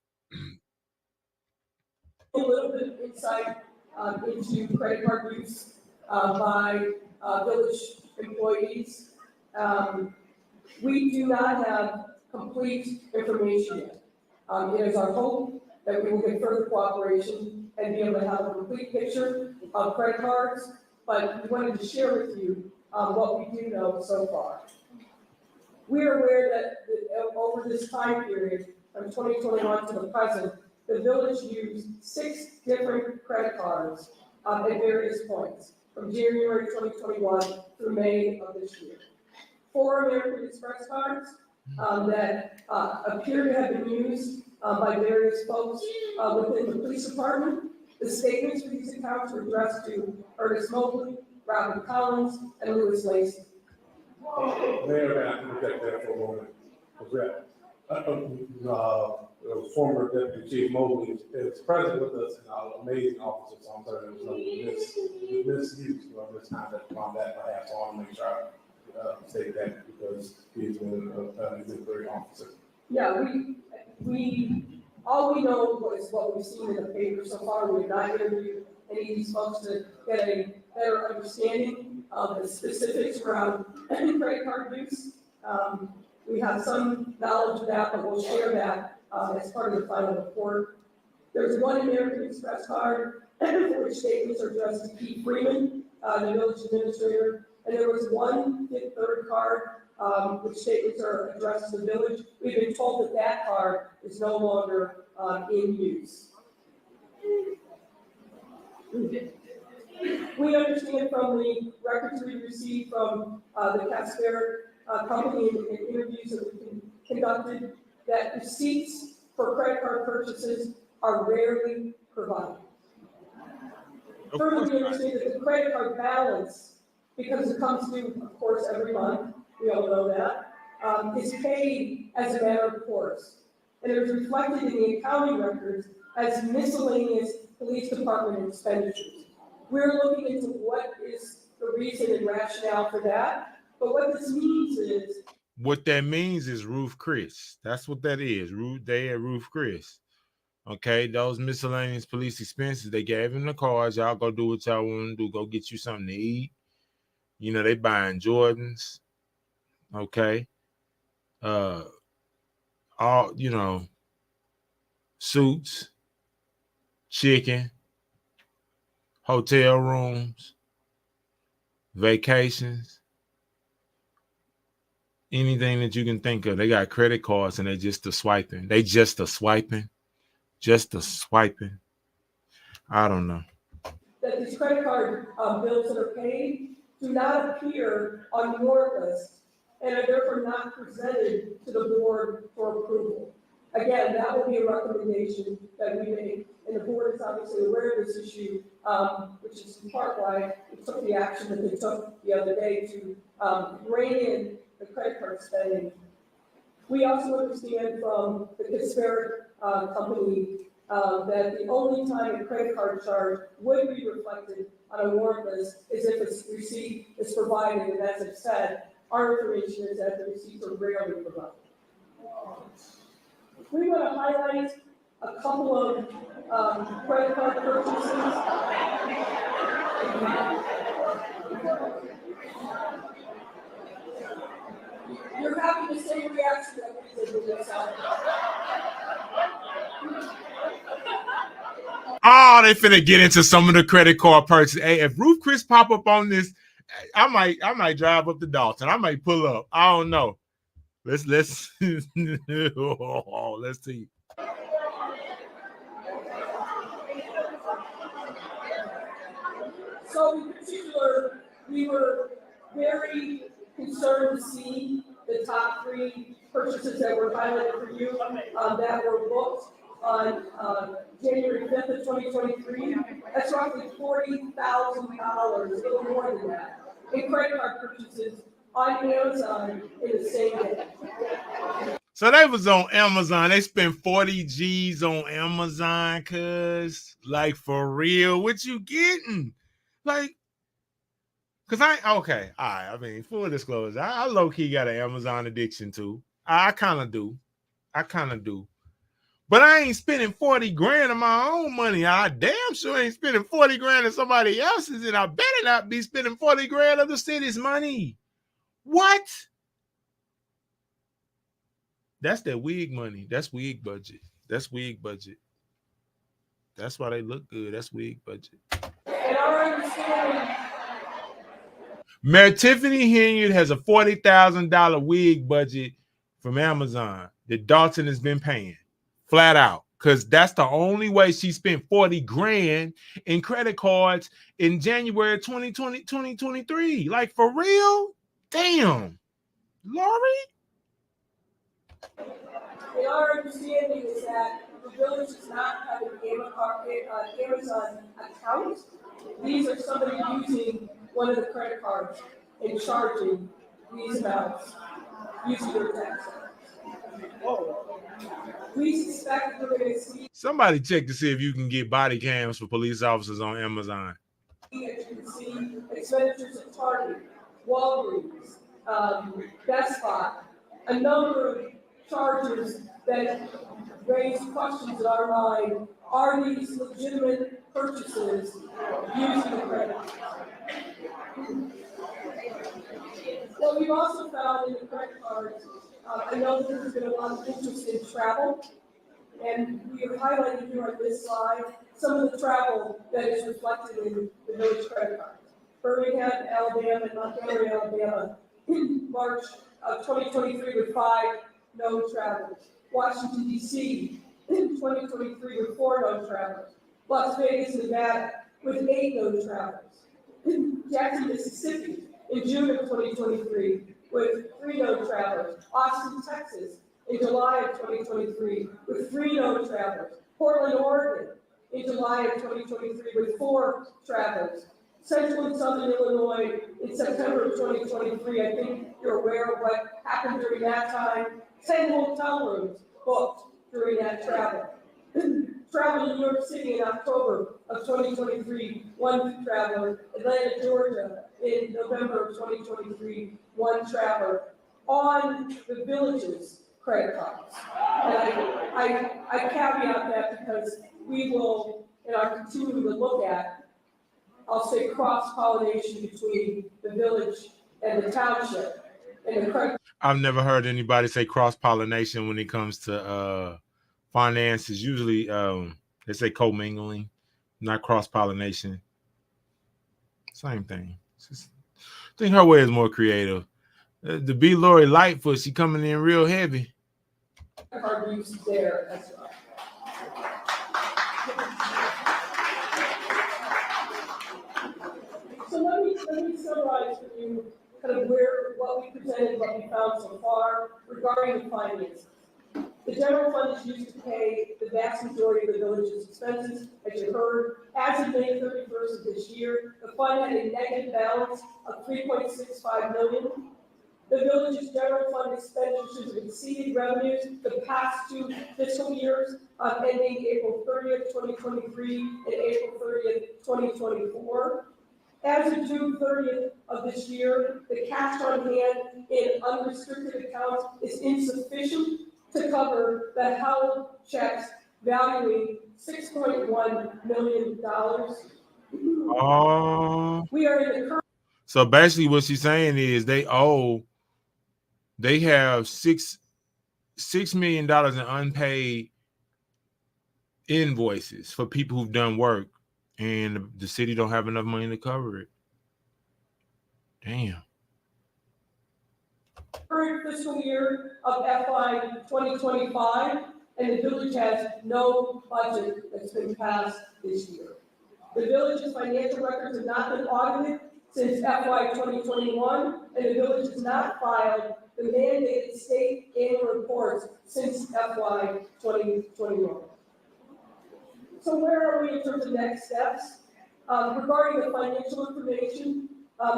A little bit of insight into credit card use by village employees. We do not have complete information yet. It is our hope that we will get further cooperation and be able to have a complete picture of credit cards, but we wanted to share with you what we do know so far. We are aware that over this time period, from 2021 to the present, the village used 6 different credit cards at various points, from January 2021 through May of this year. 4 American Express cards that appear to have been used by various folks within the police department. The statements for these accounts were addressed to Ernest Mobley, Robin Collins, and Louis Lacey. Mayor, I can protect that for a moment. Former Deputy Chief Mobley is present with us and our amazing officer, so I'm sorry there was no misuse or misconduct on that behalf. So I want to make sure I state that because he's been an exemplary officer. Yeah, we all we know is what we've seen in the paper so far. We've not interviewed any of these folks to get a better understanding of the specifics around credit card use. We have some knowledge of that, but we'll share that as part of the final report. There's 1 American Express card for which statements are addressed to Keith Freeman, the village administrator, and there was 1 Fifth Third card which statements are addressed to the village. We've been told that that card is no longer in use. We understand from the records we received from the Casper company and interviews that we conducted that receipts for credit card purchases are rarely provided. Further, we understand that the credit card balance, because it comes due, of course, every month, we all know that, is paid as a matter of course. And it is reflected in the accounting records as miscellaneous police department expenditures. We're looking into what is the reason and rationale for that. But what this means is... What that means is Roof Chris. That's what that is. They at Roof Chris. Okay, those miscellaneous police expenses, they gave him the cards. Y'all go do what y'all want to do. Go get you something to eat. You know, they buying Jordans. Okay. All, you know, suits, chicken, hotel rooms, vacations, anything that you can think of. They got credit cards and they just a swiping. Just a swiping. I don't know. That these credit card bills that are paid do not appear on warrant lists and are therefore not presented to the board for approval. Again, that will be a recommendation that we make, and the board is obviously aware of this issue, which is in part why it took the action that they took the other day to rein in the credit card spending. We also understand from the Casper company that the only time a credit card charge would be reflected on a warrant list is if a receipt is provided, and as I've said, our information is that the receipts are rarely provided. We want to highlight a couple of credit card purchases. You're having the same reaction that we did with yourself. Oh, they finna get into some of the credit card purchases. Hey, if Roof Chris pop up on this, I might drive up to Dolton. I might pull up. I don't know. Let's let's see. So in particular, we were very concerned to see the top 3 purchases that were highlighted for you that were booked on January 5th of 2023. That's roughly $40,000, a little more than that, in credit card purchases on Amazon in the same day. So they was on Amazon. They spent 40 G's on Amazon, cuz. Like, for real, what you getting? Like, cause okay, all right. I mean, full disclosure, I low-key got an Amazon addiction too. I kind of do. But I ain't spending 40 grand of my own money. I damn sure ain't spending 40 grand of somebody else's, and I better not be spending 40 grand of the city's money. What? That's that wig money. That's wig budget. That's why they look good. That's wig budget. Mayor Tiffany Henyard has a $40,000 wig budget from Amazon that Dolton has been paying flat out, because that's the only way she spent 40 grand in credit cards in January 2023. Like, for real? Damn. Lori? And our understanding is that the village does not have an Amazon account. These are somebody using one of the credit cards and charging these amounts using their tax. We suspect we're going to see. Somebody check to see if you can get body cams for police officers on Amazon. As you can see, expenditures at Target, Walgreens, Best Buy, a number of charges that raise questions in our mind. Are these legitimate purchases using the credit? What we've also found in the credit cards, I know that there's been a lot of interest in travel, and we have highlighted here on this slide some of the travel that is reflected in the village credit cards. Birmingham, Alabama, and Montgomery, Alabama, in March of 2023 with 5 no travelers. Washington, D.C. in 2023 with 4 no travelers. Las Vegas, Nevada with 8 no travelers. Jackson, Mississippi in June of 2023 with 3 no travelers. Austin, Texas in July of 2023 with 3 no travelers. Portland, Oregon in July of 2023 with 4 travelers. Central and Southern Illinois in September of 2023. I think you're aware of what happened during that time. 10 hotel rooms booked during that travel. Travel to New York City in October of 2023, 1 traveler. Atlanta, Georgia in November of 2023, 1 traveler on the village's credit cards. And I caveat that because we will, and are continuing to look at, I'll say, cross-pollination between the village and the township and the credit. I've never heard anybody say cross-pollination when it comes to finances. Usually they say commingling, not cross-pollination. Same thing. I think her way is more creative. The B. Lori Lightfoot, she coming in real heavy. Card use there as well. So let me summarize for you kind of what we presented, what we found so far regarding the finances. The general fund is used to pay the vast majority of the village's expenses, as you heard. As of May 31st of this year, the fund had a negative balance of $3.65 million. The village's general fund expenditures have exceeded revenues the past 2 fiscal years, ending April 30th, 2023 and April 30th, 2024. As of June 30th of this year, the cash on hand in unrestricted accounts is insufficient to cover the held checks valuing $6.1 million. We are in the current. So basically what she's saying is they have $6 million in unpaid invoices for people who've done work, and the city don't have enough money to cover it. Damn. Current fiscal year of FY 2025, and the village has no budget that's been passed this year. The village's financial records have not been audited since FY 2021, and the village has not filed the mandated state annual reports since FY 2021. So where are we in terms of next steps? Regarding the financial information,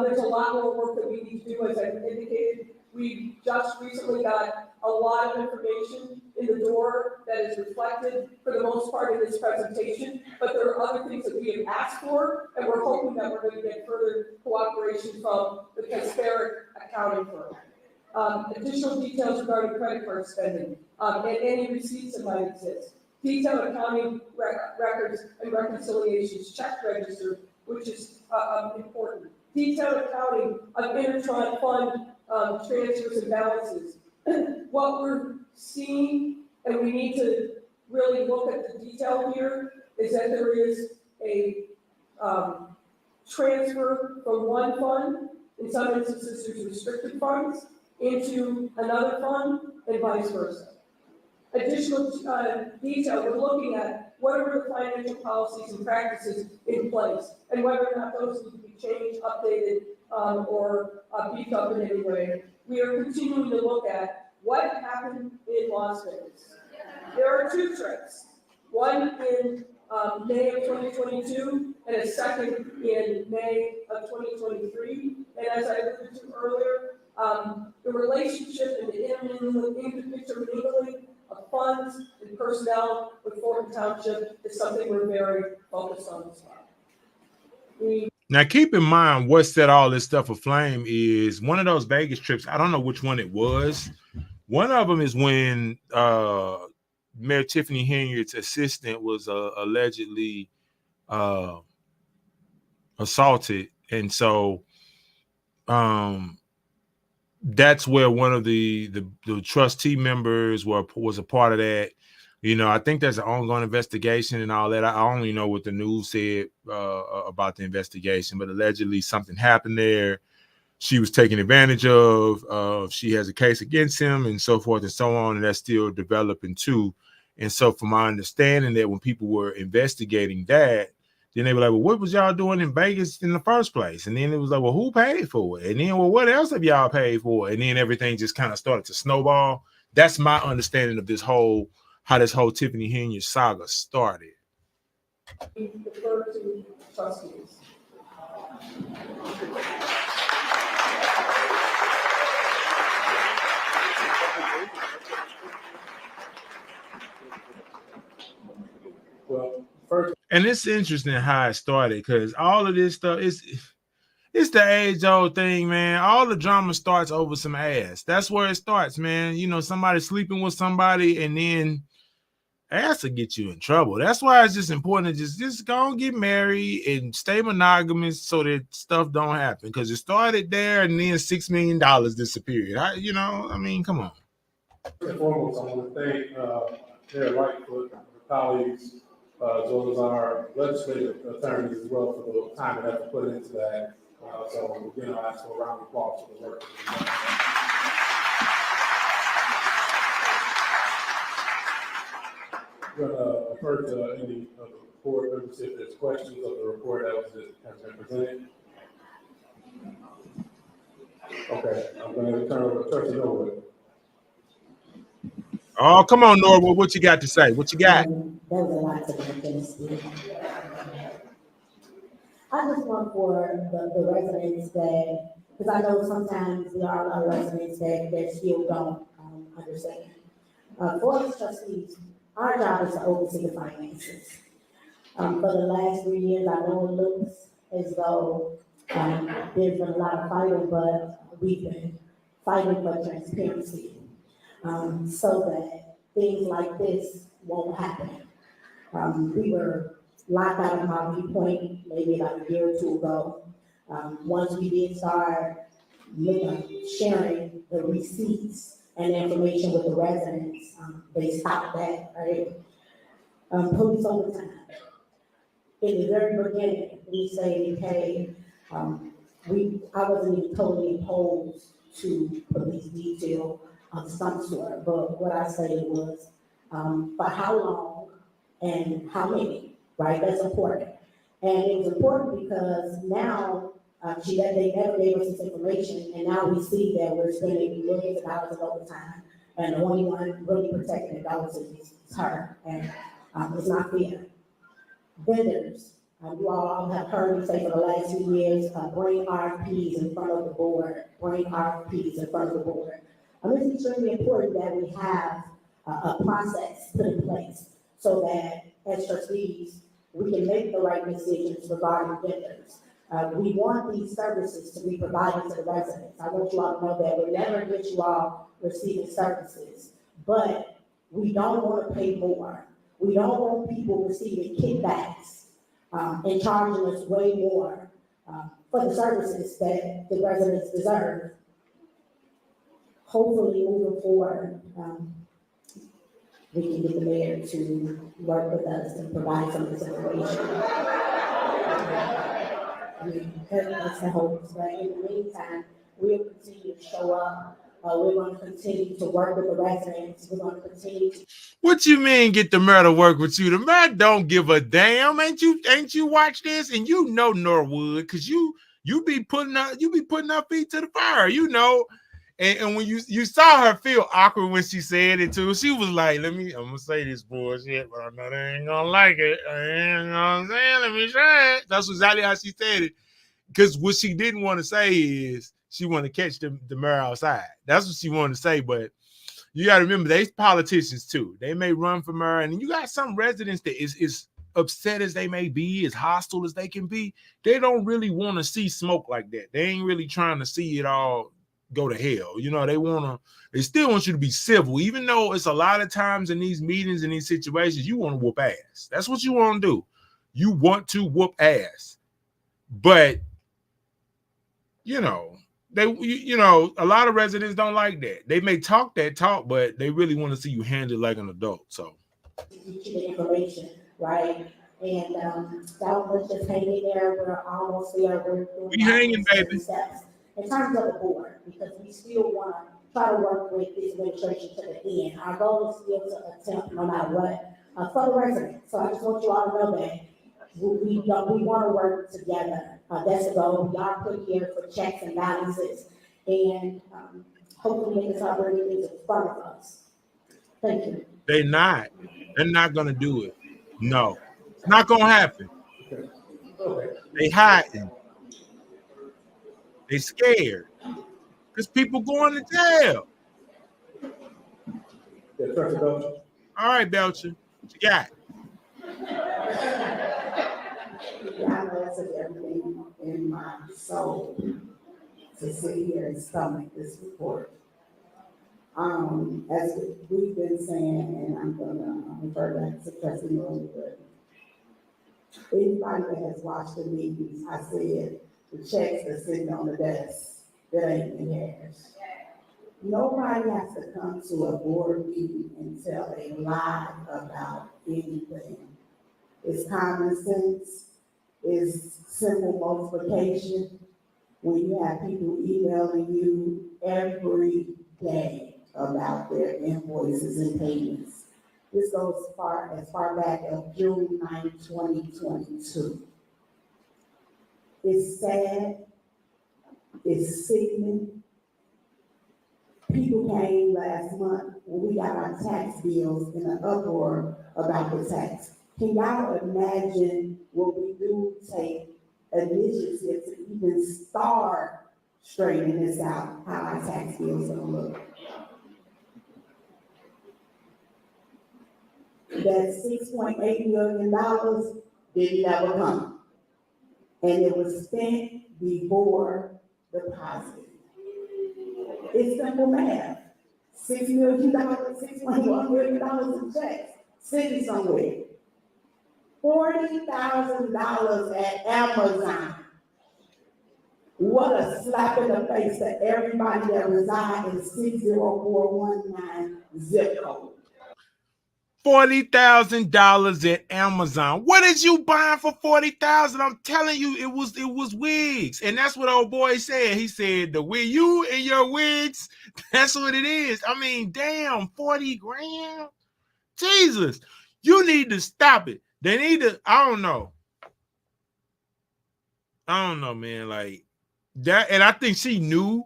there's a lot more work that we need to do, as I've indicated. We just recently got a lot of information in the door that is reflected for the most part in this presentation, but there are other things that we have asked for, and we're hoping that we're going to get further cooperation from the Casperric accounting firm. Additional details regarding credit card spending, and any receipts that might exist. Detailed accounting records and reconciliations, check register, which is important. Detailed accounting of inter-fund transfers and balances. What we're seeing, and we need to really look at the detail here, is that there is a transfer from one fund, in some instances there's restricted funds, into another fund, and vice versa. Additional detail, we're looking at what are the financial policies and practices in place, and whether or not those need to be changed, updated, or beefed up in any way. We are continuing to look at what happened in Las Vegas. There are two trips, one in May of 2022 and a second in May of 2023. And as I alluded to earlier, the relationship and the intermingling of funds and personnel with Thornton Township is something we're very focused on as well. Now, keep in mind what set all this stuff aflame is one of those Vegas trips. I don't know which one it was. One of them is when Mayor Tiffany Henyard's assistant was allegedly assaulted, and so that's where one of the trustee members was a part of that. You know, I think there's an ongoing investigation and all that. I only know what the news said about the investigation, but allegedly something happened there. She was taken advantage of. She has a case against him and so forth and so on, and that's still developing too. And so from my understanding that when people were investigating that, then they were like, well, what was y'all doing in Vegas in the first place? And then it was like, well, who paid for it? And then, well, what else have y'all paid for? And then everything just kind of started to snowball. That's my understanding of how this whole Tiffany Henyard saga started. We defer to trustees. Well, first, and it's interesting how it started because all of this stuff it's the age-old thing, man. All the drama starts over some ass. That's where it starts, man. You know, somebody sleeping with somebody, and then ass will get you in trouble. That's why it's just important to just go and get married and stay monogamous so that stuff don't happen. Because it started there, and then $6 million disappeared. I mean, come on. first and foremost, I want to thank Mayor Lightfoot, her colleagues, as well as our legislative attorneys as well for the time and effort put into that. So again, I'll ask for a round of applause for the work. I'm going to refer to any of the board members if there's questions of the report that has been presented. Okay, I'm going to turn over to Trustee Norwood. Oh, come on, Norwood. What you got to say? What you got? There was a lot to digest. I just want for the residents that, because I know sometimes there are a lot of residents that still don't understand. For the trustees, our job is to oversee the finances. For the last 3 years, I know it looks as though there's been a lot of fighting, but we've been fighting for transparency so that things like this won't happen. We were locked out of my viewpoint maybe about a year or two ago. Once we did start sharing the receipts and information with the residents, they stopped that, right? Police overtime. In the very beginning, we say, hey, I wasn't even totally opposed to police detail of some sort, but what I said was, for how long and how many? Right, that's important. And it was important because now they never gave us this information, and now we see that we're spending millions of dollars in overtime, and the only one really protecting the dollars is her, and it's not fair. Vendors, you all have heard me say for the last 2 years, bring RFPs in front of the board, bring RFPs in front of the board. It's extremely important that we have a process put in place so that as trustees, we can make the right decisions regarding vendors. We want these services to be provided to the residents. I want you all to know that we never get you all receiving services, but we don't want to pay more. We don't want people receiving kickbacks and charging us way more for the services that the residents deserve. Hopefully, moving forward, we can get the mayor to work with us and provide some of this information. That's the hope. But in the meantime, we'll continue to show up. We're going to continue to work with the residents. We're going to continue to. What you mean get the mayor to work with you? The mayor don't give a damn. Ain't you watch this? And you know Norwood, because you be putting our feet to the fire, you know. And when you saw her feel awkward when she said it too, she was like, I'm gonna say this bullshit, but I know they ain't gonna like it. I ain't gonna say it, let me try it. That's exactly how she said it. Because what she didn't want to say is she wanted to catch the mayor outside. That's what she wanted to say, but you gotta remember, they politicians too. They may run for mayor, and you got some residents that is upset as they may be, as hostile as they can be. They don't really want to see smoke like that. They ain't really trying to see it all go to hell. You know, they still want you to be civil, even though it's a lot of times in these meetings, in these situations, you want to whoop ass. That's what you want to do. You want to whoop ass. But, you know, a lot of residents don't like that. They may talk that talk, but they really want to see you handle it like an adult. So get you the information, right? And let's just hang in there. We're almost there. We hanging, baby. Steps. In terms of the board, because we still want to try to work with this administration to the end. Our goal is still to attempt, no matter what, for the residents. So I just want you all to know that we want to work together. That's the goal. We are put here for checks and balances, and hopefully make this operating things in front of us. Thank you. They're not going to do it. No, it's not going to happen. They hiding. They scared because people going to jail. All right, Belcher, what you got? I know that's everything in my soul to sit here and stomach this report. As we've been saying, and I'm gonna refer back to Trustee Lori, but anybody that has watched the meetings, I said the checks are sitting on the desk that ain't in cash. Nobody has to come to a board meeting and tell a lie about anything. It's common sense. It's simple multiplication. When you have people emailing you every day about their invoices and payments. This goes as far back as June 9, 2022. It's sad. It's sickening. People came last month when we got our tax bills in an uproar about the tax. Can y'all imagine what we do take initiative to even start straightening this out, how our tax bills are gonna look? That $6.8 million didn't ever come. And it was spent before deposit. It's simple math. $6 million, $6.1 million in checks sitting somewhere. $40,000 at Amazon. What a slap in the face to everybody that resides in 60419 zip code. $40,000 at Amazon. What did you buy for $40,000? I'm telling you, it was wigs, and that's what old boy said. He said the wig, you and your wigs. That's what it is. I mean, damn, 40 grand. Jesus, you need to stop it. They need to. I don't know, man. Like that, and I think she knew.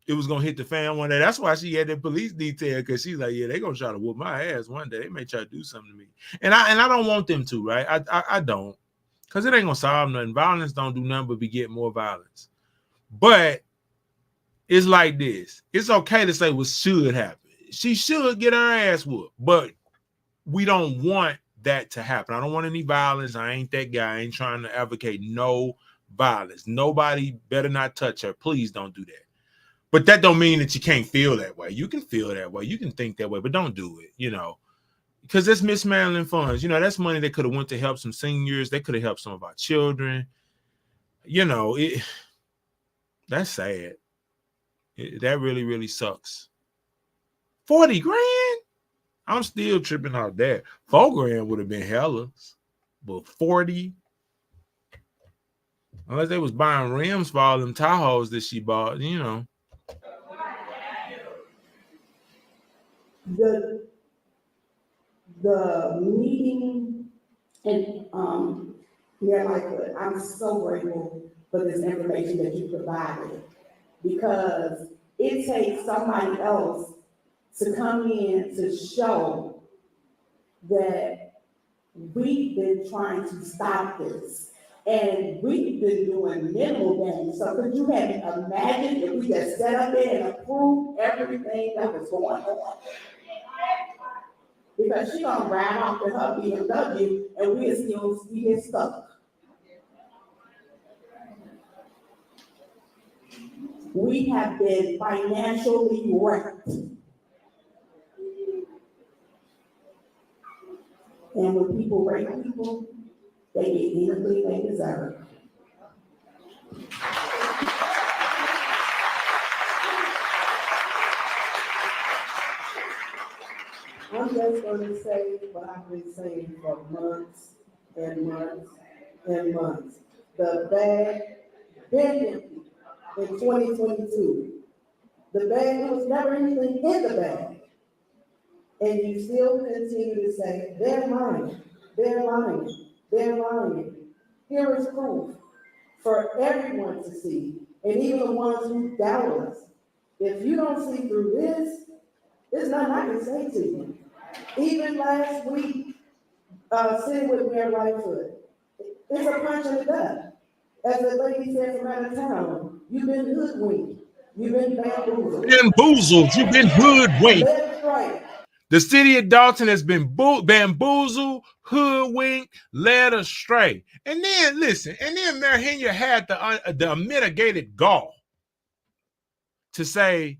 It was gonna hit the fan one day. That's why she had the police detail, because she's like, yeah, they're gonna try to whoop my ass one day. They may try to do something to me, and I don't want them to, right? I don't, because it ain't gonna solve nothing. Violence don't do nothing but beget more violence. But It's like this. It's okay to say what should happen. She should get her ass whooped, but we don't want that to happen. I don't want any violence. I ain't that guy. I ain't trying to advocate no violence. Nobody better not touch her. Please don't do that. But that don't mean that you can't feel that way. You can feel that way. You can think that way, but don't do it, because it's mismanaging funds. That's money that could have went to help some seniors. They could have helped some of our children. That's sad. That really, really sucks. 40 grand? I'm still tripping out that. 4 grand would have been hella, but 40, unless they was buying rims for all them Tahoes that she bought, The meeting and, Mayor Lightfoot, I'm so grateful for this information that you provided, because it takes somebody else to come in to show that we've been trying to stop this. And we've been doing minimal damage. So could you have imagined if we just sat up there and approved everything that was going on? Because she gonna ride off with her BMW and we're still being stuck. We have been financially wrecked. And when people rape people, they get anything they deserve. I'm just going to say what I've been saying for months and months and months. The bag been empty in 2022. The bag, there was never anything in the bag. And you still continue to say, they're lying, they're lying, they're lying. Here is proof for everyone to see, and even the ones who doubt us. If you don't see through this, there's nothing I can say to you. Even last week, sitting with Mayor Lightfoot, it's a punch in the gut. As the lady said from out of town, you've been hoodwinked, you've been bamboozled. You've been hoodwinked. That's right. The city of Dolton has been bamboozled, hoodwinked, led astray. And then, listen, Mayor Henyard had the mitigated gall to say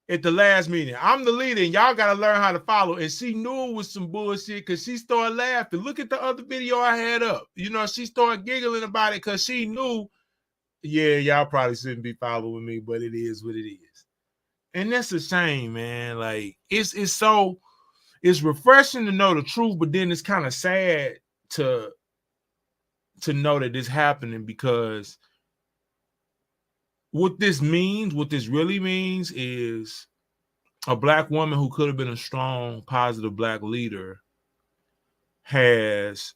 at the last meeting, I'm the leader and y'all got to learn how to follow. And she knew it was some bullshit because she started laughing. Look at the other video I had up. She started giggling about it because she knew, yeah, y'all probably shouldn't be following me, but it is what it is. And that's a shame, man. Like, it's refreshing to know the truth, but then it's kind of sad to know that this happening, because what this really means is a Black woman who could have been a strong, positive Black leader has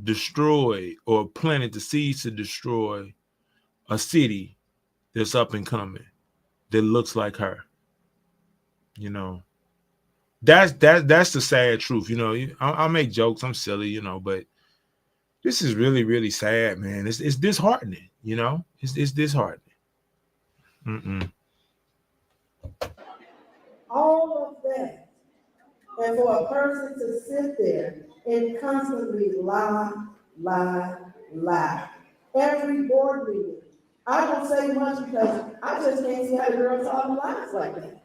destroyed or planted the seeds to destroy a city that's up and coming, that looks like her. That's the sad truth. I make jokes, I'm silly, but this is really, really sad, man. It's disheartening, it's disheartening. All of that, and for a person to sit there and constantly lie. Every board meeting. I don't say much because I just can't see how the girl talking lies like that.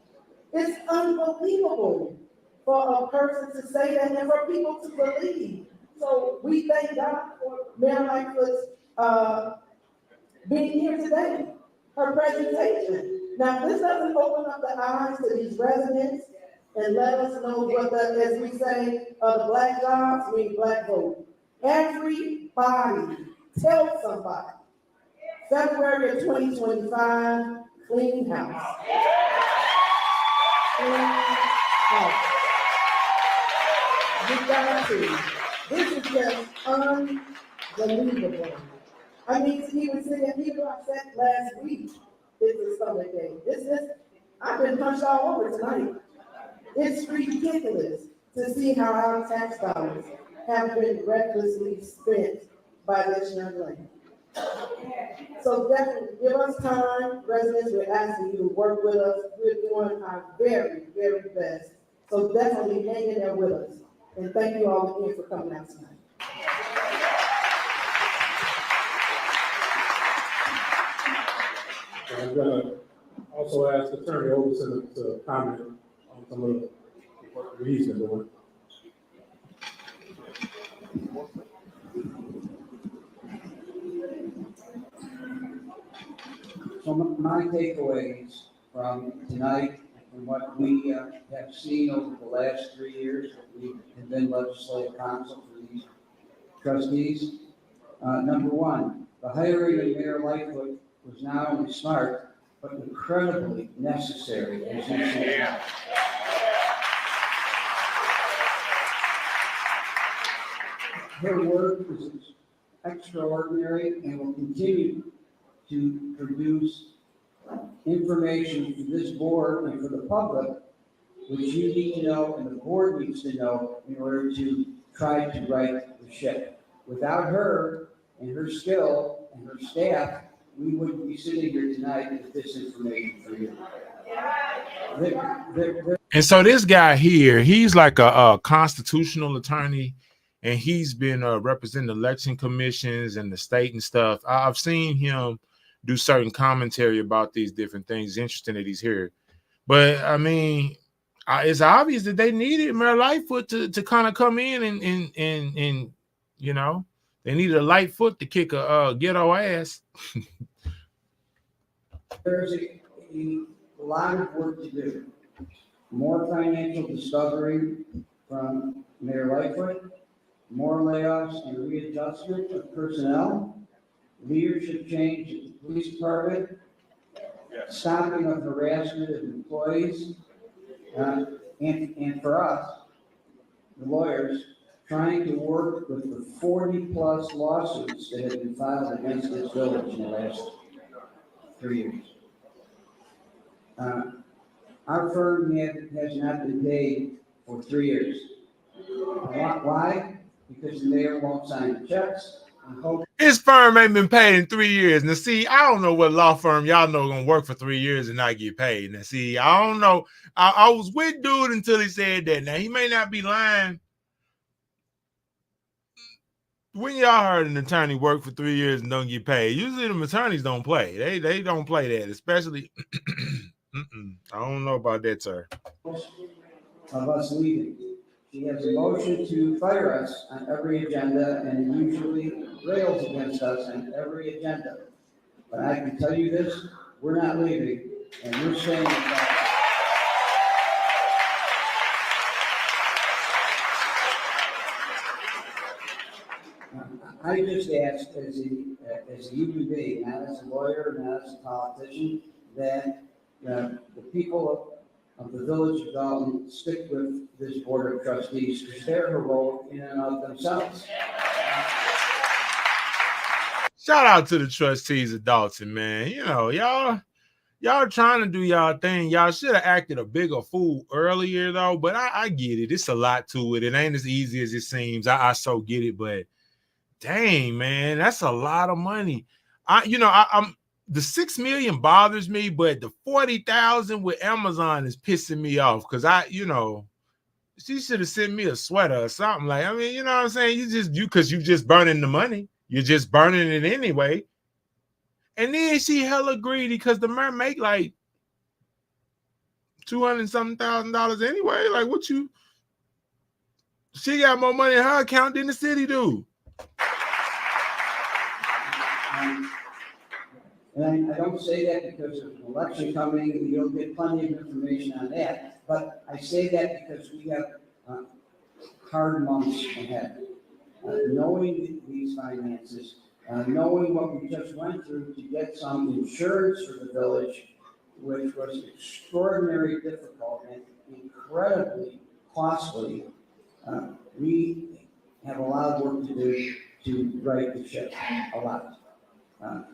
It's unbelievable for a person to say that and for people to believe. So we thank God for Mayor Lightfoot's being here today, her presentation. Now, this doesn't open up the eyes to these residents and let us know what as we say, the Black jobs mean Black vote. Everybody, tell somebody. February of 2025, clean house. Clean house. You got to. This is just unbelievable. I mean, to even see that people I said last week, it's a stomach day. I've been punched all over tonight. It's ridiculous to see how our tax dollars have been recklessly spent by this young lady. So definitely give us time, residents, we're asking you to work with us, we're doing our very, very best. So definitely hang in there with us. And thank you all again for coming out tonight. I'm gonna also ask Attorney Overton to comment on some of the work that he's been doing. So my takeaways from tonight and what we have seen over the last 3 years, we have been legislative counsel for these trustees. Number one, the hiring of Mayor Lightfoot was not only smart, but incredibly necessary, as you see. Her work is extraordinary and will continue to produce information for this board and for the public, which you need to know and the board needs to know in order to try to right the ship. Without her and her skill and her staff, we wouldn't be sitting here tonight with this information for you. And so this guy here, he's like a constitutional attorney, and he's been representing election commissions and the state and stuff. I've seen him do certain commentary about these different things. It's interesting that he's here. But I mean, it's obvious that they needed Mayor Lightfoot to kind of come in and you know, they needed a Lightfoot to kick a ghetto ass. There's a lot of work to do. More financial discovery from Mayor Lightfoot, more layoffs and readjustment of personnel, leadership change at the police department, stopping of harassment of employees, and for us, the lawyers, trying to work with the 40+ lawsuits that have been filed against this village in the last 3 years. Our firm has not been paid for 3 years. Why? Because the mayor won't sign the checks. His firm ain't been paid in 3 years. Now, see, I don't know what law firm y'all know gonna work for 3 years and not get paid. Now, see, I don't know. I was with dude until he said that. Now, he may not be lying. When y'all heard an attorney work for 3 years and don't get paid? Usually them attorneys don't play. They don't play that, especially. I don't know about that, sir. Of us leaving. She has a motion to fire us on every agenda and usually rails against us on every agenda. But I can tell you this, we're not leaving and we're staying in power. I just asked as a human being, not as a lawyer, not as a politician, that the people of the Village of Dolton stick with this board of trustees because they're heroic in and of themselves. Shout out to the trustees of Dolton, man. You know, y'all trying to do y'all thing. Y'all should have acted a bigger fool earlier, though. But I get it. It's a lot to it. It ain't as easy as it seems. I so get it. But dang, man, that's a lot of money. I'm the $6 million bothers me, but the $40,000 with Amazon is pissing me off because she should have sent me a sweater or something. Like, I mean, you know what I'm saying? You just burning the money. You're just burning it anyway. And then she hella greedy because the mayor make like $200,000 anyway. Like, she got more money in her account than the city do. And I don't say that because of an election coming, you'll get plenty of information on that. But I say that because we have hard months ahead. Knowing these finances, knowing what we just went through to get some insurance for the village, which was extraordinarily difficult and incredibly costly, we have a lot of work to do to right the ship, a lot.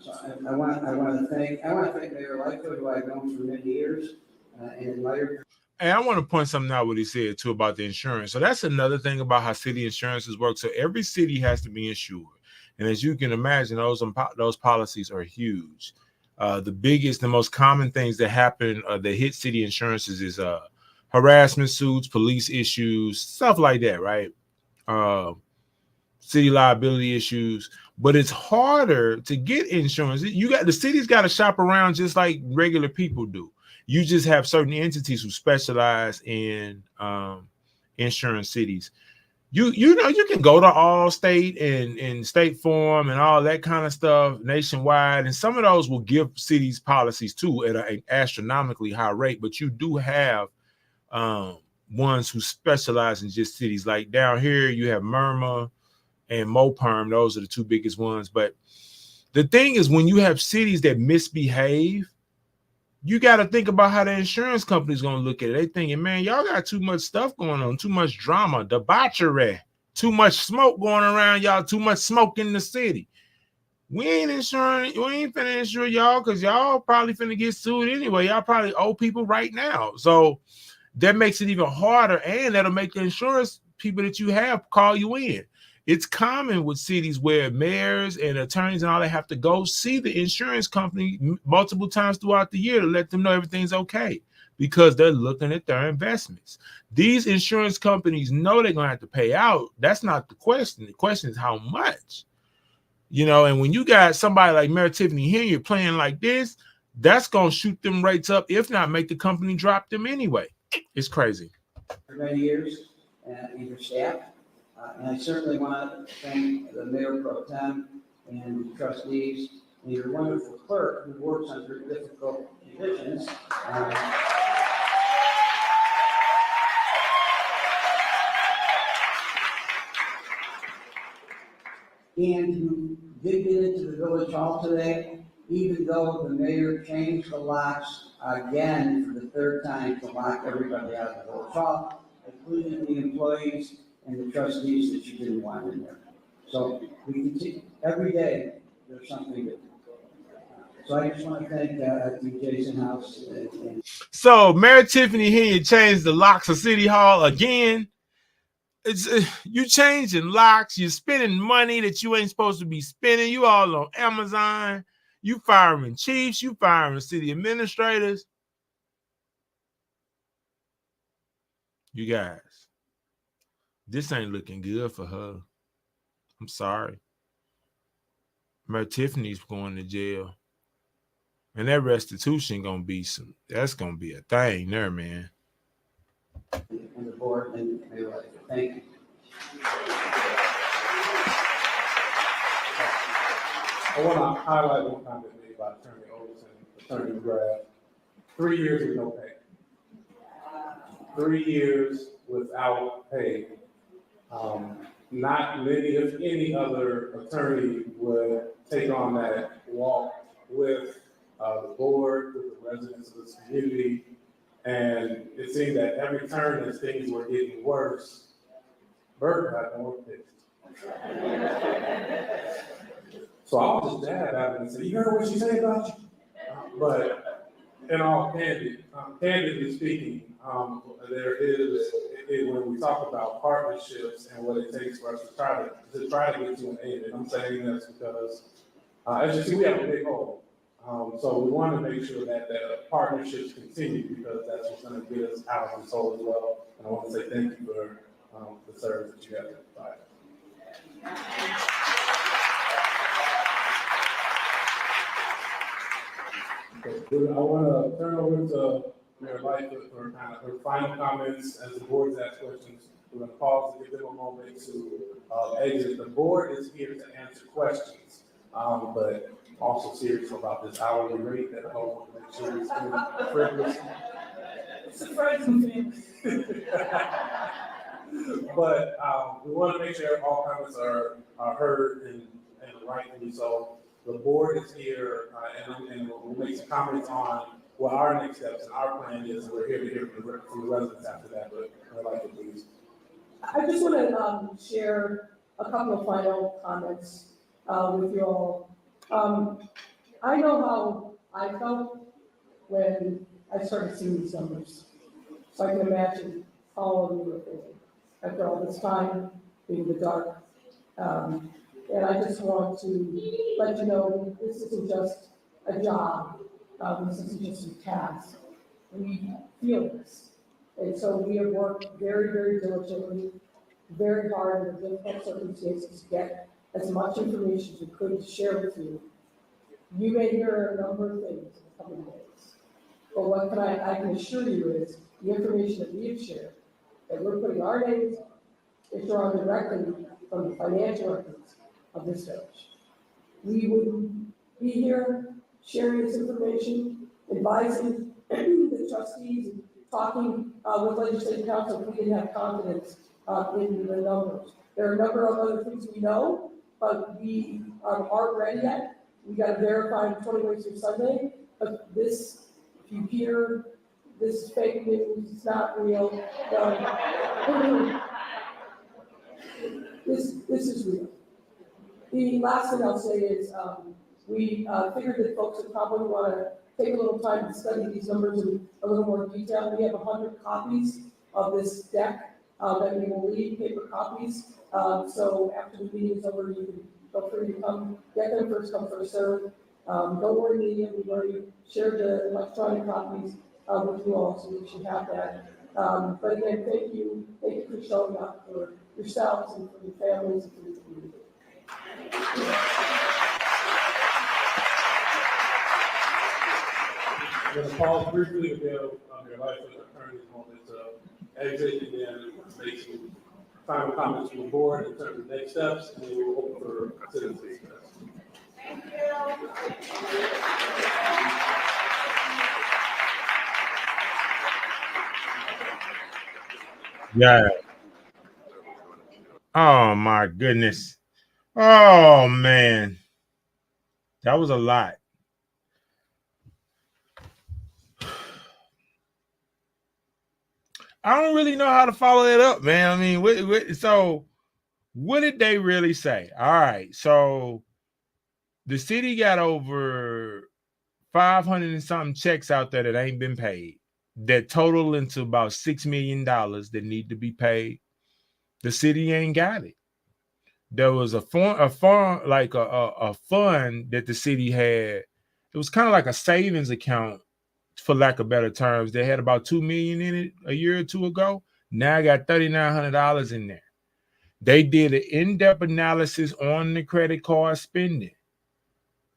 So I want to thank Mayor Lightfoot, who I've known for many years and admired. And I want to point something out what he said too about the insurance. So that's another thing about how city insurances work. So every city has to be insured. And as you can imagine, those policies are huge. The most common things that happen that hit city insurances is harassment suits, police issues, stuff like that, right? City liability issues. But it's harder to get insurance. The city's got to shop around just like regular people do. You just have certain entities who specialize in insurance cities. You know, you can go to Allstate and State Farm and all that kind of stuff nationwide, and some of those will give cities policies too at an astronomically high rate. But you do have ones who specialize in just cities. Like down here, you have Murmur and Moperm. Those are the two biggest ones. But the thing is, when you have cities that misbehave, you got to think about how the insurance company is going to look at it. They thinking, man, y'all got too much stuff going on, too much drama, debauchery, too much smoke going around, y'all, too much smoke in the city. We ain't finna insure y'all because y'all probably finna get sued anyway. Y'all probably owe people right now. So that makes it even harder, and that'll make the insurance people that you have call you in. It's common with cities where mayors and attorneys and all that have to go see the insurance company multiple times throughout the year to let them know everything's okay, because they're looking at their investments. These insurance companies know they're going to have to pay out. That's not the question. The question is how much. You know, and when you got somebody like Mayor Tiffany Henyard playing like this, that's going to shoot them rates up, if not make the company drop them anyway. It's crazy. For many years, and your staff. And I certainly want to thank the Mayor Pro Tem and the trustees and your wonderful clerk who works under difficult conditions. And who did get into the village hall today, even though the mayor changed the locks again for the third time to lock everybody out of the village hall, including the employees and the trustees that you didn't want in there. So we continue, every day there's something to do. So I just want to thank Jason House. So Mayor Tiffany Henyard changed the locks of City Hall again. It's you changing locks, you're spending money that you ain't supposed to be spending. You all on Amazon, you firing chiefs, you firing city administrators. You guys, this ain't looking good for her. I'm sorry. Mayor Tiffany's going to jail. And that restitution gonna be that's gonna be a thing there, man. And the board and Mayor Lightfoot. Thank you. I want to highlight one comment made by Attorney Olson, Attorney McGrath. 3 years with no pay. 3 years without pay. Not many, if any, other attorney would take on that walk with the board, with the residents of this community. And it seemed that every turn as things were getting worse, Bert got more pissed. So I was just dad at him and said, "You heard what she said about you?" But in all candidly speaking, there is, when we talk about partnerships and what it takes for us to try to get to an end. And I'm saying this because, as you see, we have a big hole. So we want to make sure that the partnerships continue, because that's what's going to get us out of this hole as well. And I want to say thank you for the service that you have provided. I want to turn over to Mayor Lightfoot for kind of her final comments. As the board's asked questions, we're going to pause to give them a moment to exit. The board is here to answer questions, but also serious about this hourly rate that I want to make sure it's frivolous. Surprising. But we want to make sure all comments are heard and rightfully so. The board is here, and we'll make some comments on what our next steps and our plan is. We're here to hear from the residents after that, but I'd like to please. I just want to share a couple of final comments with you all. I know how I felt when I started seeing these numbers, so I can imagine how all of you were feeling after all this time being in the dark. And I just want to let you know, this isn't just a job, this isn't just a task. We feel this. And so we have worked very, very diligently, very hard in the difficult circumstances to get as much information as we could to share with you. You may hear a number of things in the coming days. But what I can assure you is the information that we have shared, that we're putting our names on, is drawn directly from the financial records of this village. We wouldn't be here sharing this information, advising the trustees, and talking with legislative council if we didn't have confidence in the numbers. There are a number of other things we know, but we aren't ready yet. We got to verify 20 ways through Sunday. But this, if you hear this is fake news, it's not real. This is real. The last thing I'll say is we figured that folks would probably want to take a little time to study these numbers in a little more detail. We have 100 copies of this deck that we will leave, paper copies. So after the meeting is over, you can feel free to come get them, first come, first serve. Don't worry, media, we've already shared the electronic copies with you all, so we should have that. But again, thank you for showing up for yourselves and for your families and for the community. I'm going to pause briefly to give Mayor Lightfoot attorney a moment to exit and then make some final comments from the board in terms of next steps, and then we'll open for citizens. Thank you. Yeah. Oh my goodness. Oh man. That was a lot. I don't really know how to follow it up, man. I mean, so what did they really say? All right. So the city got over 500 and something checks out there that ain't been paid, that total into about $6 million that need to be paid. The city ain't got it. There was a fund that the city had. It was kind of like a savings account, for lack of better terms. They had about $2 million in it a year or two ago. Now I got $3,900 in there. They did an in-depth analysis on the credit card spending.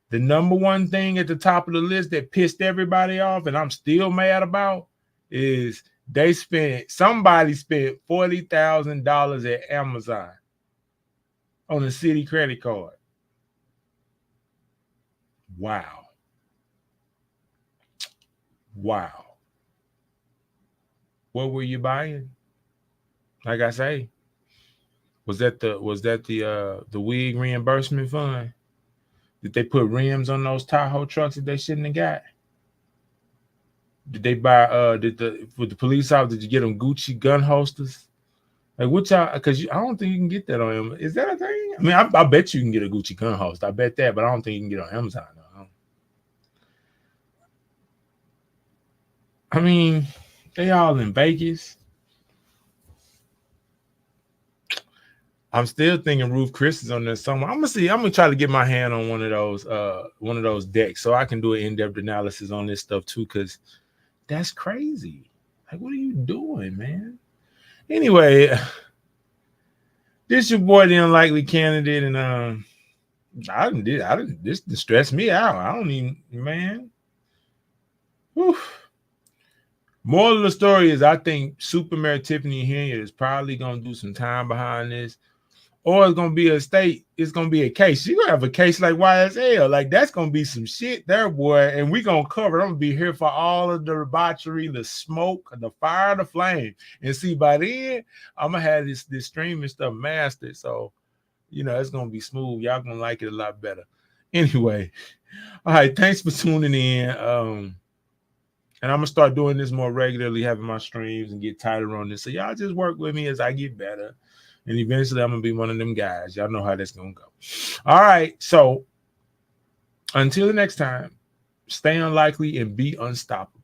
The number one thing at the top of the list that pissed everybody off, and I'm still mad about, is somebody spent $40,000 at Amazon on a city credit card. Wow. What were you buying? Like I say, was that the wig reimbursement fund? Did they put rims on those Tahoe trucks that they shouldn't have got? Did they buy with the police officer, did you get them Gucci gun holsters? Like what y'all, because I don't think you can get that on Amazon. Is that a thing? I mean, I bet you can get a Gucci gun holster. I bet that, but I don't think you can get it on Amazon. No. I mean, they all in Vegas. I'm still thinking Ruth Chris is on there somewhere. I'm gonna try to get my hand on one of those decks so I can do an in-depth analysis on this stuff too, because that's crazy. Like, what are you doing, man? Anyway, this your boy, the unlikely candidate, and this stressed me out. I don't even, man. Whew. Moral of the story is, I think Super Mayor Tiffany Henyard is probably gonna do some time behind this, or it's gonna be it's gonna be a case. She's gonna have a case like YSL. Like, that's gonna be some shit there, boy. And we gonna cover it. I'm gonna be here for all of the debauchery, the smoke, the fire, the flame. And see, by then, I'm gonna have this streaming stuff mastered. So, it's gonna be smooth. Y'all gonna like it a lot better. Anyway, all right, thanks for tuning in. And I'm gonna start doing this more regularly, having my streams and get tighter on this. So y'all just work with me as I get better. And eventually I'm gonna be one of them guys. Y'all know how that's gonna go. All right. So until the next time, stay unlikely and be unstoppable.